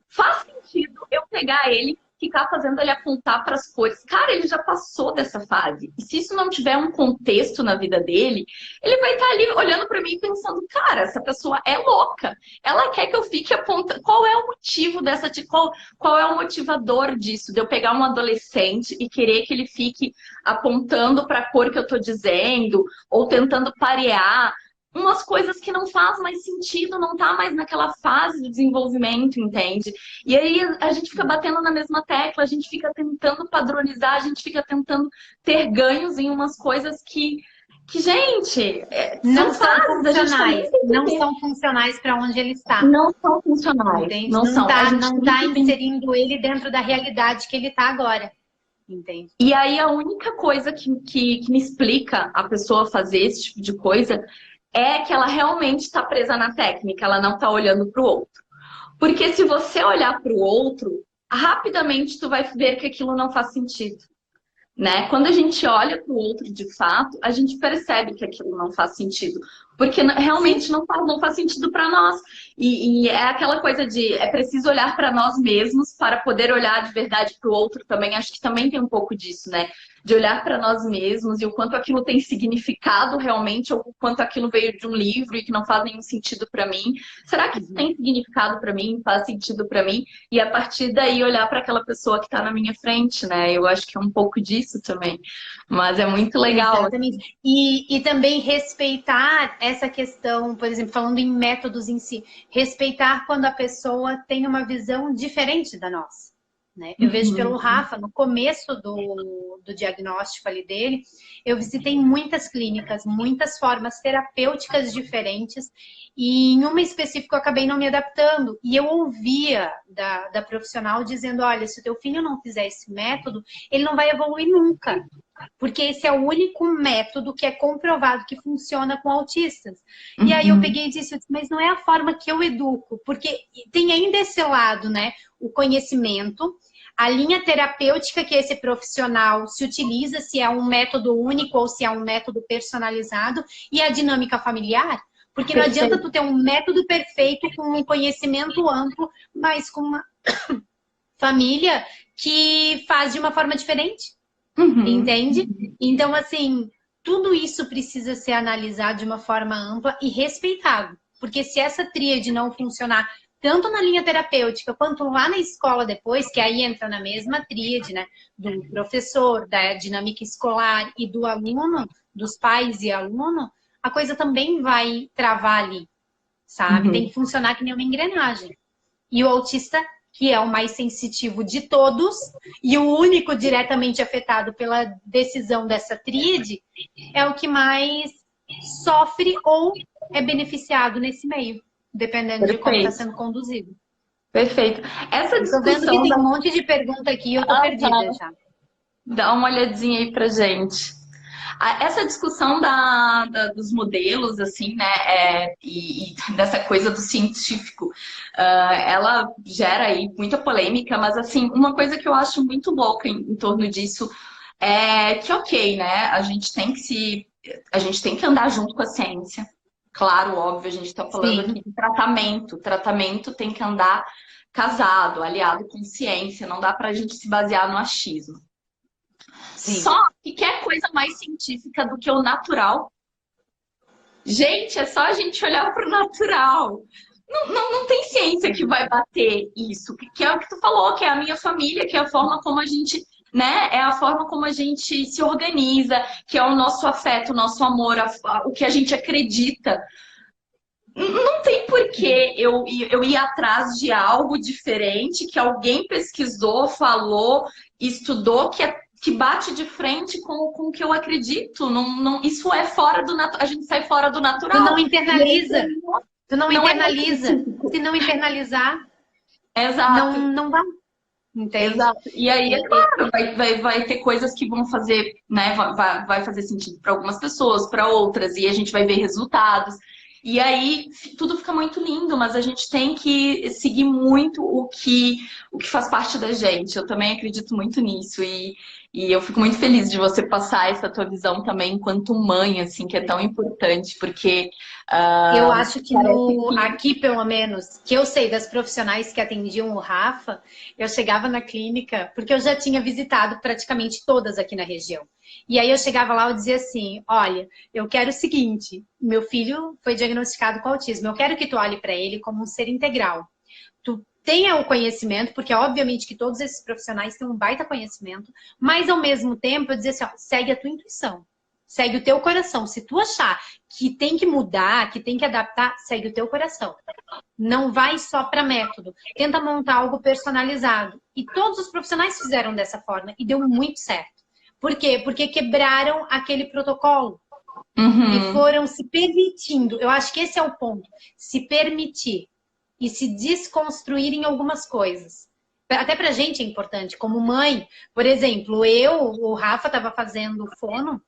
Faz sentido eu pegar ele ficar fazendo ele apontar para as cores. Cara, ele já passou dessa fase. E se isso não tiver um contexto na vida dele, ele vai estar ali olhando para mim e pensando, cara, essa pessoa é louca. Ela quer que eu fique apontando. Qual é o motivo dessa... Qual é o motivador disso? De eu pegar um adolescente e querer que ele fique apontando para a cor que eu estou dizendo, ou tentando parear umas coisas que não faz mais sentido, não tá mais naquela fase do desenvolvimento, entende? E aí a gente fica batendo na mesma tecla, a gente fica tentando padronizar, a gente fica tentando ter ganhos em umas coisas que gente, não são são fases, funcionais, não são funcionais para onde ele está. Não são funcionais, Entende? não são. Não tá inserindo ele dentro da realidade que ele está agora. Entende? E aí a única coisa que me explica a pessoa fazer esse tipo de coisa é que ela realmente está presa na técnica, ela não está olhando para o outro. Porque se você olhar para o outro, rapidamente tu vai ver que aquilo não faz sentido. Né? Quando a gente olha para o outro de fato, a gente percebe que aquilo não faz sentido. Porque realmente não faz sentido para nós. E é aquela coisa de é preciso olhar para nós mesmos para poder olhar de verdade para o outro também. Acho que também tem um pouco disso, né? De olhar para nós mesmos e o quanto aquilo tem significado realmente, ou o quanto aquilo veio de um livro e que não faz nenhum sentido para mim. Será que isso tem significado para mim? Faz sentido para mim? E a partir daí olhar para aquela pessoa que está na minha frente, né? Eu acho que é um pouco disso também. Mas é muito legal. Exatamente. E também respeitar essa questão, por exemplo, falando em métodos em si, respeitar quando a pessoa tem uma visão diferente da nossa. Né? Eu vejo pelo Rafa, no começo do diagnóstico ali dele, eu visitei muitas clínicas, muitas formas terapêuticas diferentes, e em uma específica eu acabei não me adaptando. E eu ouvia da profissional dizendo, olha, se o teu filho não fizer esse método, ele não vai evoluir nunca. Porque esse é o único método que é comprovado que funciona com autistas. E aí eu peguei e disse, mas não é a forma que eu educo, porque tem ainda esse lado, né? O conhecimento, a linha terapêutica que esse profissional se utiliza, se é um método único ou se é um método personalizado, e a dinâmica familiar. Porque não adianta tu ter um método perfeito com um conhecimento amplo, mas com uma família que faz de uma forma diferente. Entende? Então, assim, tudo isso precisa ser analisado de uma forma ampla e respeitado. Porque se essa tríade não funcionar tanto na linha terapêutica quanto lá na escola depois, que aí entra na mesma tríade, né? Do professor, da dinâmica escolar e do aluno, dos pais e aluno, a coisa também vai travar ali, sabe? Tem que funcionar que nem uma engrenagem. E o autista, que é o mais sensitivo de todos e o único diretamente afetado pela decisão dessa tríade, é o que mais sofre ou é beneficiado nesse meio, dependendo de como está sendo conduzido. Perfeito. Essa discussão... Estou vendo que tem um monte de pergunta aqui e eu estou perdida já. Dá uma olhadinha aí pra gente. Essa discussão dos modelos, assim, né, e dessa coisa do científico, ela gera aí muita polêmica, mas, assim, uma coisa que eu acho muito louca em torno disso é que, ok, né, a gente tem que andar junto com a ciência. Claro, óbvio, a gente está falando aqui de tratamento. Tratamento tem que andar casado, aliado com ciência, não dá pra gente se basear no achismo. Só que quer coisa mais científica do que o natural. Gente, é só a gente olhar para o natural. Não tem ciência que vai bater isso. Que é o que tu falou, que é a minha família, que é a forma como a gente, né? É a forma como a gente se organiza, que é o nosso afeto, o nosso amor, o que a gente acredita. Não tem porquê eu ir atrás de algo diferente que alguém pesquisou, falou, estudou, que bate de frente com o que eu acredito. Isso é fora do natural. A gente sai fora do natural. Tu não internaliza. Tu não internaliza. Se não internalizar, exato. Não vai. Entende? Exato. E aí, é claro, vai ter coisas que vão fazer, né? Vai fazer sentido para algumas pessoas, para outras, e a gente vai ver resultados. E aí tudo fica muito lindo, mas a gente tem que seguir muito o que faz parte da gente. Eu também acredito muito nisso. E E eu fico muito feliz de você passar essa tua visão também enquanto mãe, assim, que é tão importante, porque Eu ah, acho que parece que... aqui, pelo menos, que eu sei das profissionais que atendiam o Rafa, eu chegava na clínica, porque eu já tinha visitado praticamente todas aqui na região. E aí eu chegava lá e dizia assim: olha, eu quero o seguinte, meu filho foi diagnosticado com autismo, eu quero que tu olhe para ele como um ser integral. Tu tenha o conhecimento, porque obviamente que todos esses profissionais têm um baita conhecimento, mas ao mesmo tempo eu dizia assim: ó, segue a tua intuição. Segue o teu coração. Se tu achar que tem que mudar, que tem que adaptar, segue o teu coração. Não vai só para método. Tenta montar algo personalizado. E todos os profissionais fizeram dessa forma e deu muito certo. Por quê? Porque quebraram aquele protocolo e Uhum. foram se permitindo. Eu acho que esse é o ponto. Se permitir e se desconstruir em algumas coisas. Até pra gente é importante. Como mãe, por exemplo, o Rafa estava fazendo fono.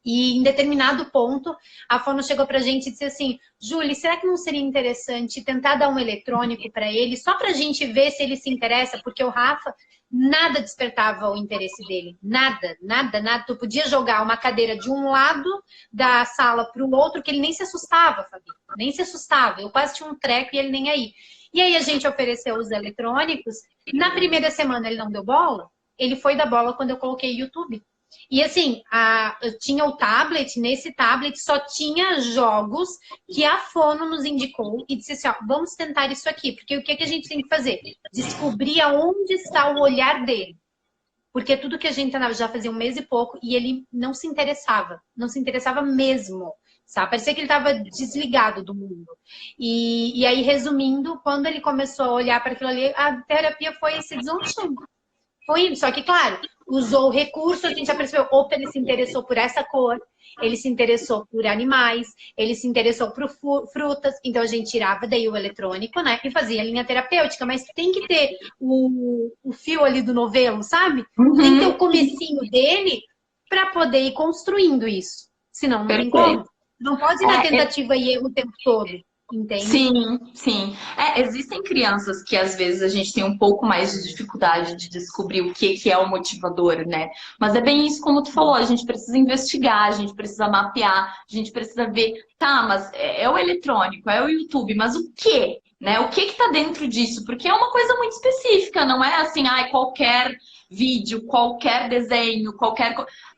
E em determinado ponto, a Fono chegou pra gente e disse assim: Júlia, será que não seria interessante tentar dar um eletrônico para ele, só pra gente ver se ele se interessa? Porque o Rafa, nada despertava o interesse dele. Nada, nada, nada. Tu podia jogar uma cadeira de um lado da sala pro outro, que ele nem se assustava, Fabi. Nem se assustava. Eu quase tinha um treco e ele nem aí. E aí a gente ofereceu os eletrônicos. Na primeira semana ele não deu bola. Ele foi dar bola quando eu coloquei YouTube. E assim, eu tinha o tablet, nesse tablet só tinha jogos que a Fono nos indicou e disse assim, ó, vamos tentar isso aqui, porque o que, que a gente tem que fazer? Descobrir aonde está o olhar dele. Porque tudo que a gente já fazia um mês e pouco e ele não se interessava mesmo, sabe? Parecia que ele estava desligado do mundo. E aí, resumindo, quando ele começou a olhar para aquilo ali, a terapia foi se desonchando. Foi indo, só que, claro, usou o recurso, a gente já percebeu, opa, ele se interessou por essa cor, ele se interessou por animais, ele se interessou por frutas, então a gente tirava daí o eletrônico, né, e fazia a linha terapêutica, mas tem que ter o fio ali do novelo, sabe? Tem que ter o Uhum. comecinho dele para poder ir construindo isso, senão não tem como. Perfeito. Não pode ir na tentativa e erro o tempo todo, entende? Sim, sim. Existem crianças que às vezes a gente tem um pouco mais de dificuldade de descobrir o que que é o motivador, né? Mas é bem isso como tu falou, a gente precisa investigar, a gente precisa mapear, a gente precisa ver, tá, mas é o eletrônico, é o YouTube, mas o quê? Né? O que que tá dentro disso? Porque é uma coisa muito específica, não é assim, ai, qualquer vídeo, qualquer desenho,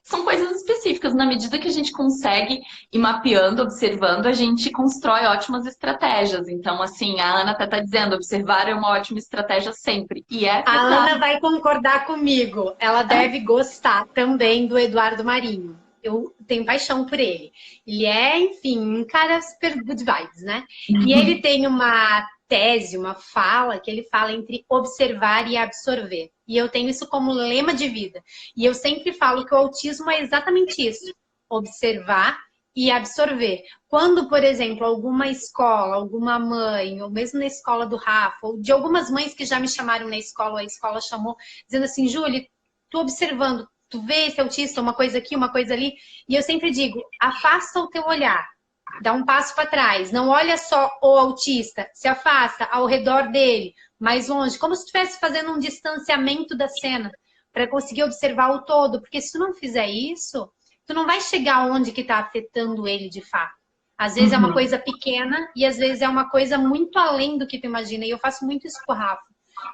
são coisas específicas. Na medida que a gente consegue ir mapeando, observando, a gente constrói ótimas estratégias. Então, assim, a Ana até está dizendo, observar é uma ótima estratégia sempre. E é A verdade. Ana vai concordar comigo. Ela deve gostar também do Eduardo Marinho. Eu tenho paixão por ele. Ele é, enfim, um cara super good vibes, né? E ele tem uma tese, uma fala, que ele fala entre observar e absorver. E eu tenho isso como lema de vida. E eu sempre falo que o autismo é exatamente isso: observar e absorver. Quando, por exemplo, alguma escola, alguma mãe, ou mesmo na escola do Rafa, ou de algumas mães que já me chamaram na escola, ou a escola chamou, dizendo assim, Júlia, tô observando, tu vê esse autista, uma coisa aqui, uma coisa ali, e eu sempre digo, afasta o teu olhar, dá um passo para trás, não olha só o autista, se afasta ao redor dele, mais longe, como se estivesse fazendo um distanciamento da cena, para conseguir observar o todo, porque se tu não fizer isso, tu não vai chegar onde que está afetando ele de fato. Às vezes é uma Uhum. coisa pequena e às vezes é uma coisa muito além do que tu imagina. E eu faço muito isso com o Rafa.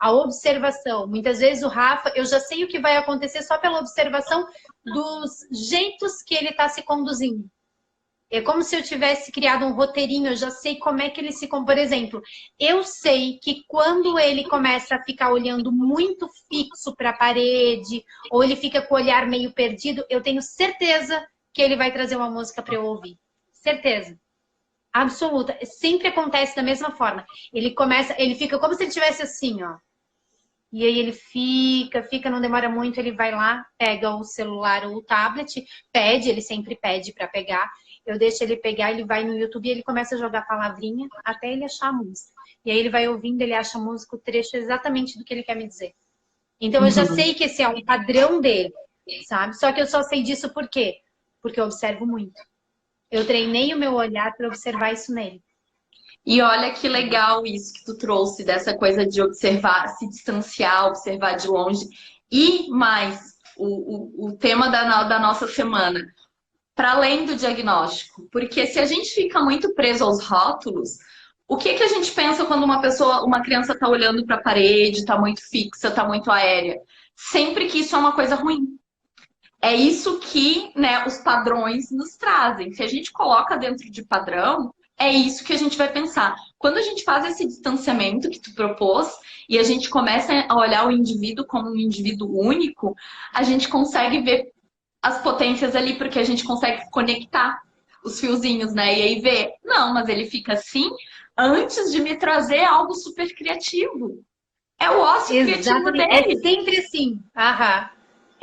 A observação. Muitas vezes o Rafa, eu já sei o que vai acontecer só pela observação dos jeitos que ele está se conduzindo. É como se eu tivesse criado um roteirinho, eu já sei como é que ele se... Por exemplo, eu sei que quando ele começa a ficar olhando muito fixo para a parede, ou ele fica com o olhar meio perdido, eu tenho certeza que ele vai trazer uma música para eu ouvir. Certeza. Absoluta. Sempre acontece da mesma forma. Ele fica como se ele tivesse assim, ó. E aí ele fica, não demora muito, ele vai lá, pega o celular ou o tablet, pede, ele sempre pede para pegar. Eu deixo ele pegar, ele vai no YouTube e ele começa a jogar palavrinha até ele achar a música. E aí ele vai ouvindo, ele acha a música, o trecho exatamente do que ele quer me dizer. Então eu já Uhum. sei que esse é um padrão dele, sabe? Só que eu só sei disso por quê? Porque eu observo muito. Eu treinei o meu olhar para observar isso nele. E olha que legal isso que tu trouxe, dessa coisa de observar, se distanciar, observar de longe. E mais, o tema da nossa semana, para além do diagnóstico. Porque se a gente fica muito preso aos rótulos, o que que a gente pensa quando uma criança está olhando para a parede, está muito fixa, está muito aérea? Sempre que isso é uma coisa ruim. É isso que, né, os padrões nos trazem. Se a gente coloca dentro de padrão, é isso que a gente vai pensar. Quando a gente faz esse distanciamento que tu propôs e a gente começa a olhar o indivíduo como um indivíduo único, a gente consegue ver as potências ali, porque a gente consegue conectar os fiozinhos, né? E aí ver, não, mas ele fica assim antes de me trazer algo super criativo. É o ócio criativo Exatamente. É dele. sempre assim. Aham.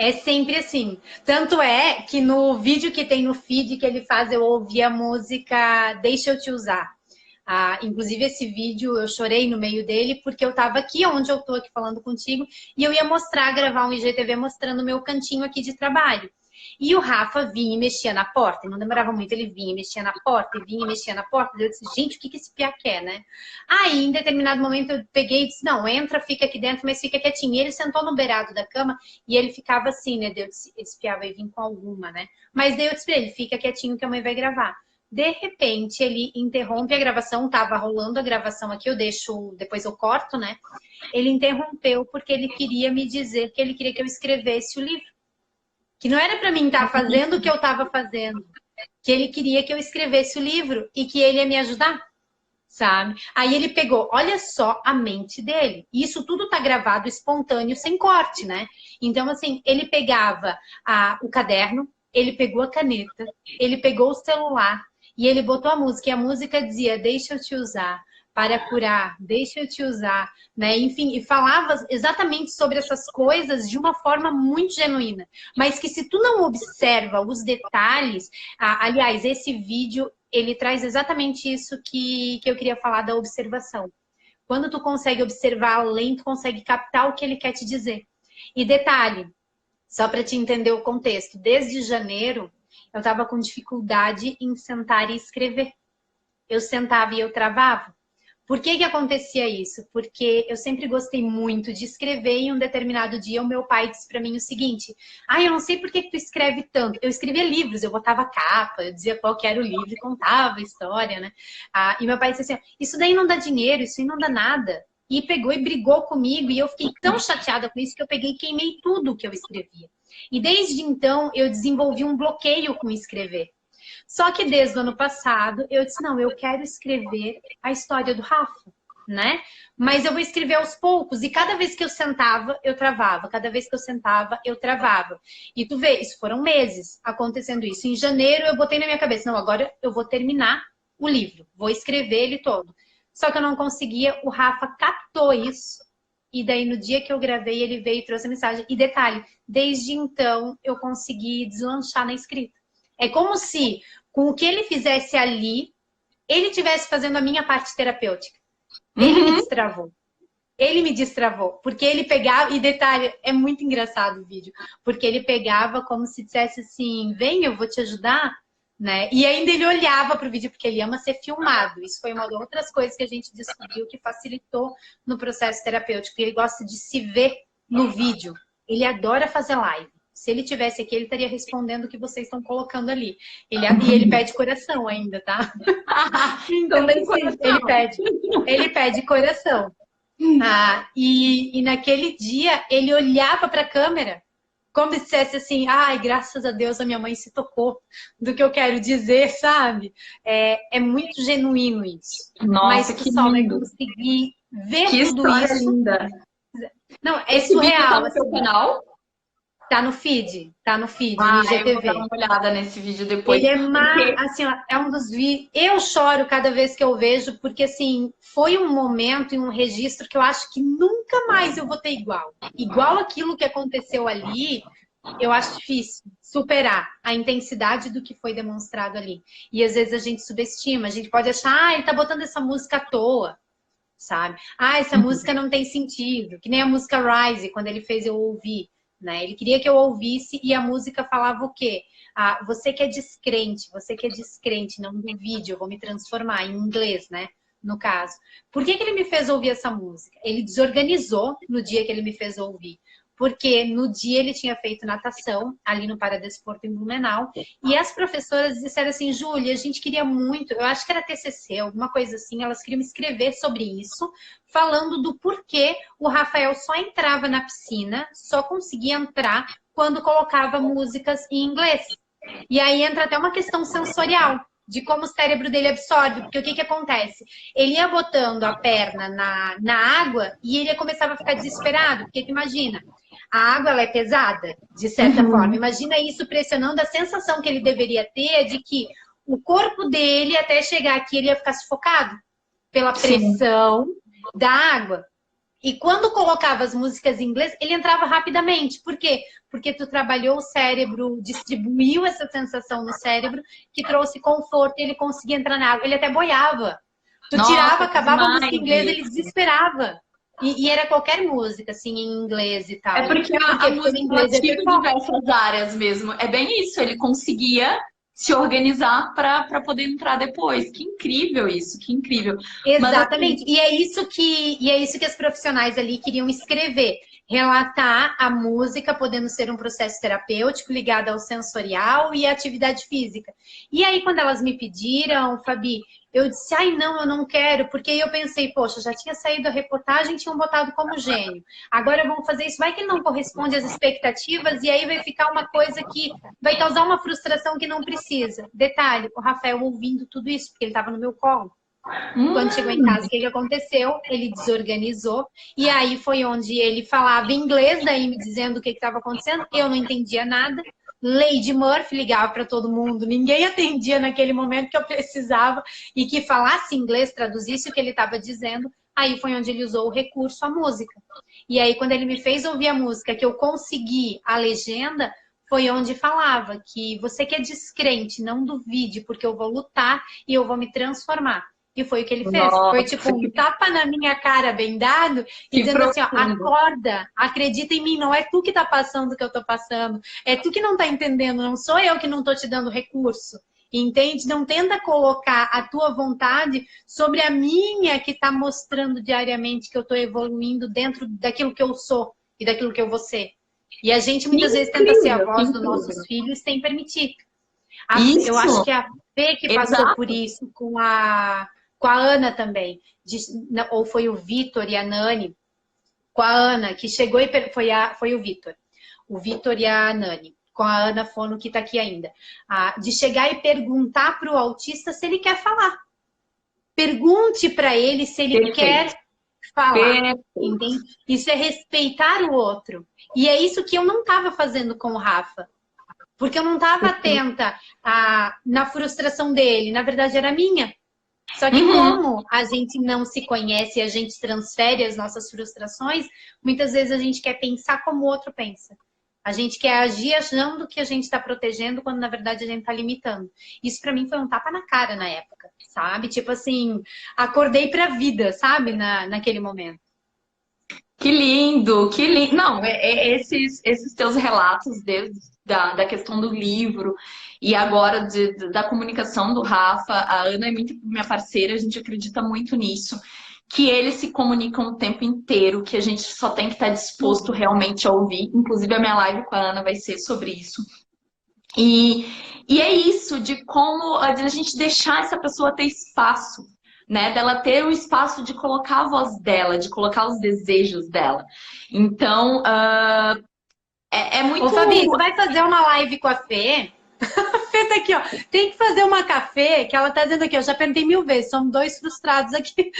É sempre assim. Tanto é que no vídeo que tem no feed que ele faz, eu ouvi a música Deixa Eu Te Usar. Inclusive, esse vídeo eu chorei no meio dele, porque eu estava aqui onde eu estou aqui falando contigo, e eu ia gravar um IGTV mostrando o meu cantinho aqui de trabalho. E o Rafa vinha e mexia na porta, e não demorava muito, ele vinha e mexia na porta, e vinha e mexia na porta, e eu disse, gente, o que esse piá quer, né? Aí, em determinado momento, eu peguei e disse, não, entra, fica aqui dentro, mas fica quietinho. E ele sentou no beirado da cama, e ele ficava assim, né? Esse piá vai vir com alguma, né? Mas daí eu disse pra ele, fica quietinho que a mãe vai gravar. De repente, ele interrompe a gravação, tava rolando a gravação aqui, eu deixo, depois eu corto, né? Ele interrompeu porque ele queria me dizer que ele queria que eu escrevesse o livro. Que não era para mim estar fazendo o que eu estava fazendo. Que ele queria que eu escrevesse o livro e que ele ia me ajudar, sabe? Aí ele pegou, olha só a mente dele. Isso tudo tá gravado espontâneo, sem corte, né? Então, assim, ele pegava o caderno, ele pegou a caneta, ele pegou o celular, e ele botou a música, e a música dizia, deixa eu te usar para curar, deixa eu te usar, né? Enfim, e falava exatamente sobre essas coisas de uma forma muito genuína. Mas que se tu não observa os detalhes, aliás, esse vídeo, ele traz exatamente isso que eu queria falar da observação. Quando tu consegue observar além, tu consegue captar o que ele quer te dizer. E detalhe, só para te entender o contexto, desde janeiro, eu estava com dificuldade em sentar e escrever. Eu sentava e eu travava. Por que que acontecia isso? Porque eu sempre gostei muito de escrever e em um determinado dia o meu pai disse para mim o seguinte, eu não sei por que tu escreve tanto. Eu escrevia livros, eu botava capa, eu dizia qual que era o livro e contava a história, né? E meu pai disse assim, isso daí não dá dinheiro, isso aí não dá nada. E pegou e brigou comigo e eu fiquei tão chateada com isso que eu peguei e queimei tudo que eu escrevia. E desde então eu desenvolvi um bloqueio com escrever. Só que desde o ano passado eu disse, não, eu quero escrever a história do Rafa, né? Mas eu vou escrever aos poucos e cada vez que eu sentava, eu travava. Cada vez que eu sentava, eu travava. E tu vê, isso foram meses acontecendo isso. Em janeiro eu botei na minha cabeça, não, agora eu vou terminar o livro, vou escrever ele todo. Só que eu não conseguia, o Rafa captou isso. E daí no dia que eu gravei, ele veio e trouxe a mensagem. E detalhe, desde então eu consegui deslanchar na escrita. É como se, com o que ele fizesse ali, ele estivesse fazendo a minha parte terapêutica. Ele me destravou. Ele me destravou. Porque ele pegava... E detalhe, é muito engraçado o vídeo. Porque ele pegava como se dissesse assim, vem, eu vou te ajudar. Né? E ainda ele olhava para o vídeo, porque ele ama ser filmado. Isso foi uma das outras coisas que a gente descobriu que facilitou no processo terapêutico. Ele gosta de se ver no vídeo. Ele adora fazer live. Se ele tivesse aqui, ele estaria respondendo o que vocês estão colocando ali. E ele pede coração ainda, tá? Então, ele pede coração. E naquele dia, ele olhava para a câmera como se dissesse assim, graças a Deus a minha mãe se tocou do que eu quero dizer, sabe? É muito genuíno isso. Nossa, mas tu que só vai lindo. conseguir ver Que tudo história isso. linda. Não, é Esse vídeo tá surreal. no seu Assim. canal? Tá no feed, no Eu vou IGTV. dar uma olhada nesse vídeo depois. Ele é Porque... assim, ó, é um dos vídeos. Eu choro cada vez que eu vejo, porque assim, foi um momento e um registro que eu acho que nunca mais eu vou ter igual. Igual aquilo que aconteceu ali, eu acho difícil superar a intensidade do que foi demonstrado ali. E às vezes a gente subestima, a gente pode achar, ele tá botando essa música à toa, sabe? Essa música não tem sentido. Que nem a música Rise, quando ele fez eu ouvir. Né? Ele queria que eu ouvisse e a música falava o quê? Você que é descrente, não do vídeo, eu vou me transformar em inglês, né? No caso. Por que ele me fez ouvir essa música? Ele desorganizou no dia que ele me fez ouvir. porque no dia ele tinha feito natação, ali no Paradesporto em Blumenau, e as professoras disseram assim, Júlia, a gente queria muito, eu acho que era TCC, alguma coisa assim, elas queriam escrever sobre isso, falando do porquê o Rafael só entrava na piscina, só conseguia entrar quando colocava músicas em inglês. E aí entra até uma questão sensorial, de como o cérebro dele absorve, porque o que que acontece? Ele ia botando a perna na água e ele começava a ficar desesperado, porque tu imagina, a água ela é pesada, de certa forma. Imagina isso pressionando, a sensação que ele deveria ter é de que o corpo dele, até chegar aqui, ele ia ficar sufocado pela pressão da água. E quando colocava as músicas em inglês, ele entrava rapidamente. Por quê? Porque tu trabalhou o cérebro, distribuiu essa sensação no cérebro, que trouxe conforto e ele conseguia entrar na água. Ele até boiava. Tu Nossa, tirava, acabava a música em inglês, demais. ele desesperava. E era qualquer música, assim, em inglês e tal. É porque Por quê? a Porque no música inglês é ativa performance. diversas áreas mesmo. É bem isso, ele conseguia se organizar para poder entrar depois. Que incrível isso, que incrível. Mas assim, Exatamente. E é isso que as profissionais ali queriam escrever. Relatar a música podendo ser um processo terapêutico ligado ao sensorial e à atividade física. E aí, quando elas me pediram, Fabi, eu disse, ai, não, eu não quero, porque aí eu pensei, poxa, já tinha saído a reportagem, tinham botado como gênio. Agora vão fazer isso, vai que ele não corresponde às expectativas, e aí vai ficar uma coisa que vai causar uma frustração que não precisa. Detalhe, o Rafael ouvindo tudo isso, porque ele estava no meu colo. Quando chegou em casa, o que aconteceu? Ele desorganizou. E aí foi onde ele falava inglês, daí me dizendo o que estava acontecendo. Eu não entendia nada. Lady Murphy ligava para todo mundo. Ninguém atendia naquele momento que eu precisava. E que falasse inglês, traduzisse o que ele estava dizendo. Aí foi onde ele usou o recurso, a música. E aí, quando ele me fez ouvir a música, que eu consegui a legenda, foi onde falava que você que é descrente, não duvide, porque eu vou lutar e eu vou me transformar. E foi o que ele fez. Foi nossa, tipo um tapa na minha cara bem dado e que dizendo assim, ó, profundo. acorda, acredita em mim, não é tu que tá passando o que eu tô passando, é tu que não tá entendendo, não sou eu que não tô te dando recurso. Entende? Não tenta colocar a tua vontade sobre a minha que tá mostrando diariamente que eu tô evoluindo dentro daquilo que eu sou e daquilo que eu vou ser. E a gente muitas vezes tenta ser a Incrível, que voz dos incrível. nossos filhos sem permitir. Eu acho Isso, que a Fê que passou por exato. isso com a Ana também. Ou foi o Vitor e a Nani, com a Ana, que chegou e foi o Vitor. O Vitor e a Nani, com a Ana Fono, que está aqui ainda. De chegar e perguntar para o autista se ele quer falar. Pergunte para ele se ele Perfeito. quer falar. Perfeito. Entende? Isso é respeitar o outro. E é isso que eu não estava fazendo com o Rafa. Porque eu não estava atenta na frustração dele. Na verdade, era minha. Só que como a gente não se conhece e a gente transfere as nossas frustrações, muitas vezes a gente quer pensar como o outro pensa. A gente quer agir achando que a gente está protegendo, quando na verdade a gente está limitando. Isso para mim foi um tapa na cara na época, sabe? Tipo assim, acordei pra vida, sabe? Naquele momento. Que lindo, que lindo. Não, esses teus relatos da questão do livro e agora da comunicação do Rafa, a Ana é muito minha parceira, a gente acredita muito nisso, que eles se comunicam o tempo inteiro, que a gente só tem que estar disposto realmente a ouvir. Inclusive, a minha live com a Ana vai ser sobre isso. E é isso, de como a gente deixar essa pessoa ter espaço, né? Dela ter o espaço de colocar a voz dela, de colocar os desejos dela. Então, é muito. Ô, Fabi, você vai fazer uma live com a Fê? A Fê tá aqui, ó. Tem que fazer uma café, que ela tá dizendo aqui, eu já perguntei 1000 vezes, somos dois frustrados aqui.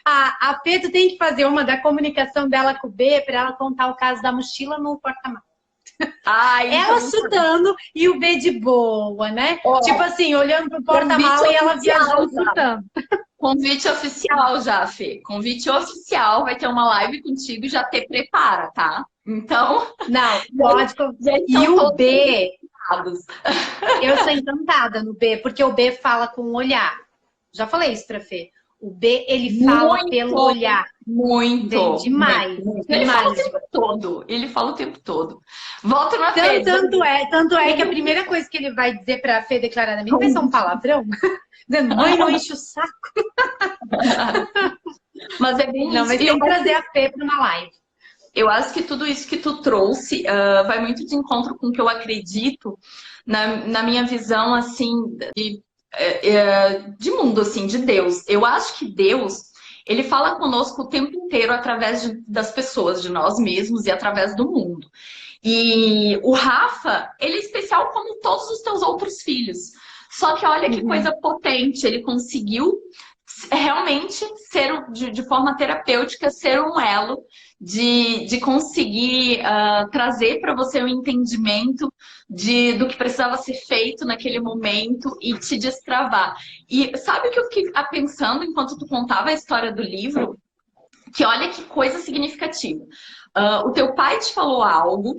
A Fê, tu tem que fazer uma da comunicação dela com o B, pra ela contar o caso da mochila no porta-malas. Ai, Ela então, surtando e o B de boa, né? ó, Tipo assim, olhando pro porta-malas e ela viajando surtando. convite oficial já, Fê. Convite oficial, vai ter uma live contigo, já te prepara, tá? Então, Não, pode. já E estão o todos B, convidados. eu sou encantada no B, porque o B fala com o olhar. Já falei isso pra Fê. O B, ele fala Muito, pelo olhar. muito. Demais, Muito. Ele fala o demais. tempo todo. Ele fala o tempo todo. Volta na Tanto, Fê. tanto é que a primeira coisa que ele vai dizer pra Fê declaradamente vai ser um palavrão. Dizendo, mãe, não enche o saco. Mas é bem Não, isso. mas tem que trazer a Fê pra uma live. Eu acho que tudo isso que tu trouxe vai muito de encontro com o que eu acredito na minha visão, assim, de mundo, assim, de Deus. Eu acho que Deus, ele fala conosco o tempo inteiro através das pessoas, de nós mesmos e através do mundo. E o Rafa, ele é especial como todos os teus outros filhos. Só que olha que coisa potente, ele conseguiu realmente ser, de forma terapêutica, ser um elo de conseguir trazer para você um entendimento do que precisava ser feito naquele momento e te destravar. E sabe o que eu fiquei pensando enquanto tu contava a história do livro? Que olha que coisa significativa. O teu pai te falou algo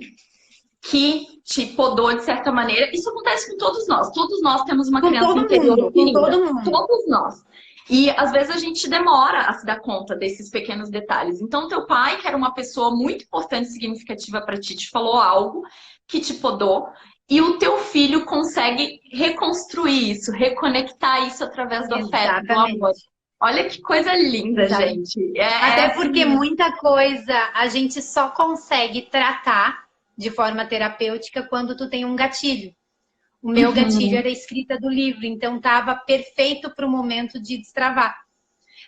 que te podou de certa maneira. Isso acontece com todos nós. Todos nós temos uma criança interior Com ferida. todo mundo. Todos nós. E às vezes a gente demora a se dar conta desses pequenos detalhes. Então, teu pai, que era uma pessoa muito importante e significativa para ti, te falou algo que te podou, e o teu filho consegue reconstruir isso, reconectar isso através do afeto, do amor. Olha que coisa linda, gente. Até porque muita coisa a gente só consegue tratar de forma terapêutica quando tu tem um gatilho. O meu gatilho era a escrita do livro, então estava perfeito para o momento de destravar.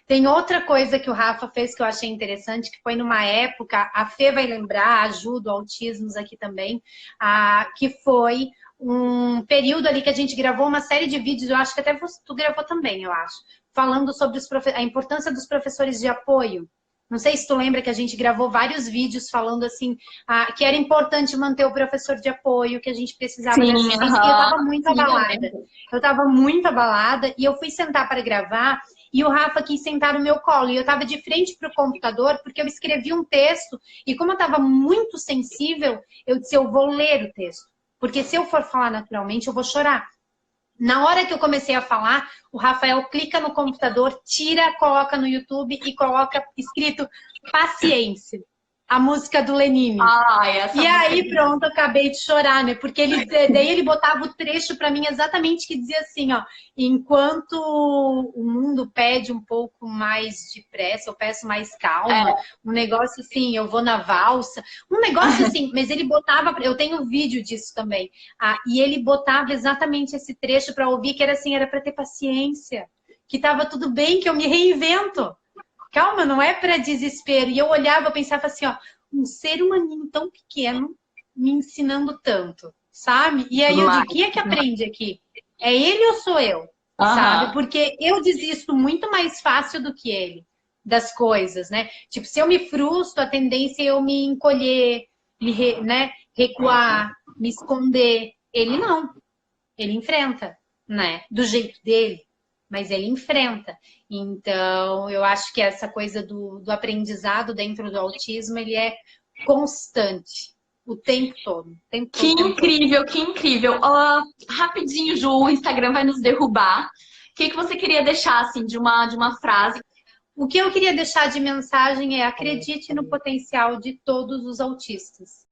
Tem outra coisa que o Rafa fez que eu achei interessante, que foi numa época, a Fê vai lembrar, ajuda o Autismos aqui também, que foi um período ali que a gente gravou uma série de vídeos, eu acho que até tu gravou também, eu acho, falando sobre a importância dos professores de apoio. Não sei se tu lembra que a gente gravou vários vídeos falando assim, que era importante manter o professor de apoio, que a gente precisava de assistência. E eu estava muito abalada. Eu estava muito abalada e eu fui sentar para gravar e o Rafa quis sentar no meu colo. E eu estava de frente para o computador porque eu escrevi um texto e como eu estava muito sensível, eu disse, eu vou ler o texto. Porque se eu for falar naturalmente, eu vou chorar. Na hora que eu comecei a falar, o Rafael clica no computador, tira, coloca no YouTube e coloca escrito paciência, a música do Lenine. E aí pronto, eu acabei de chorar, né? Porque daí ele botava o trecho para mim exatamente que dizia assim, ó, enquanto o mundo pede um pouco mais de pressa, eu peço mais calma, um negócio assim, eu vou na valsa, um negócio assim, mas ele botava, eu tenho vídeo disso também, e ele botava exatamente esse trecho para ouvir, que era assim, era para ter paciência, que tava tudo bem, que eu me reinvento. Calma, não é para desespero. E eu olhava, eu pensava assim, ó, um ser humaninho tão pequeno me ensinando tanto, sabe? E aí eu digo, quem é que aprende aqui? É ele ou sou eu? Sabe? Porque eu desisto muito mais fácil do que ele das coisas, né? Tipo, se eu me frustro, a tendência é eu me encolher, recuar, me esconder. Ele não. Ele enfrenta, né? Do jeito dele. Mas ele enfrenta. Então, eu acho que essa coisa do aprendizado dentro do autismo, ele é constante, o tempo todo. Que incrível, que incrível. Rapidinho, Ju, o Instagram vai nos derrubar. O que você queria deixar, assim, de uma frase? O que eu queria deixar de mensagem é acredite no potencial de todos os autistas.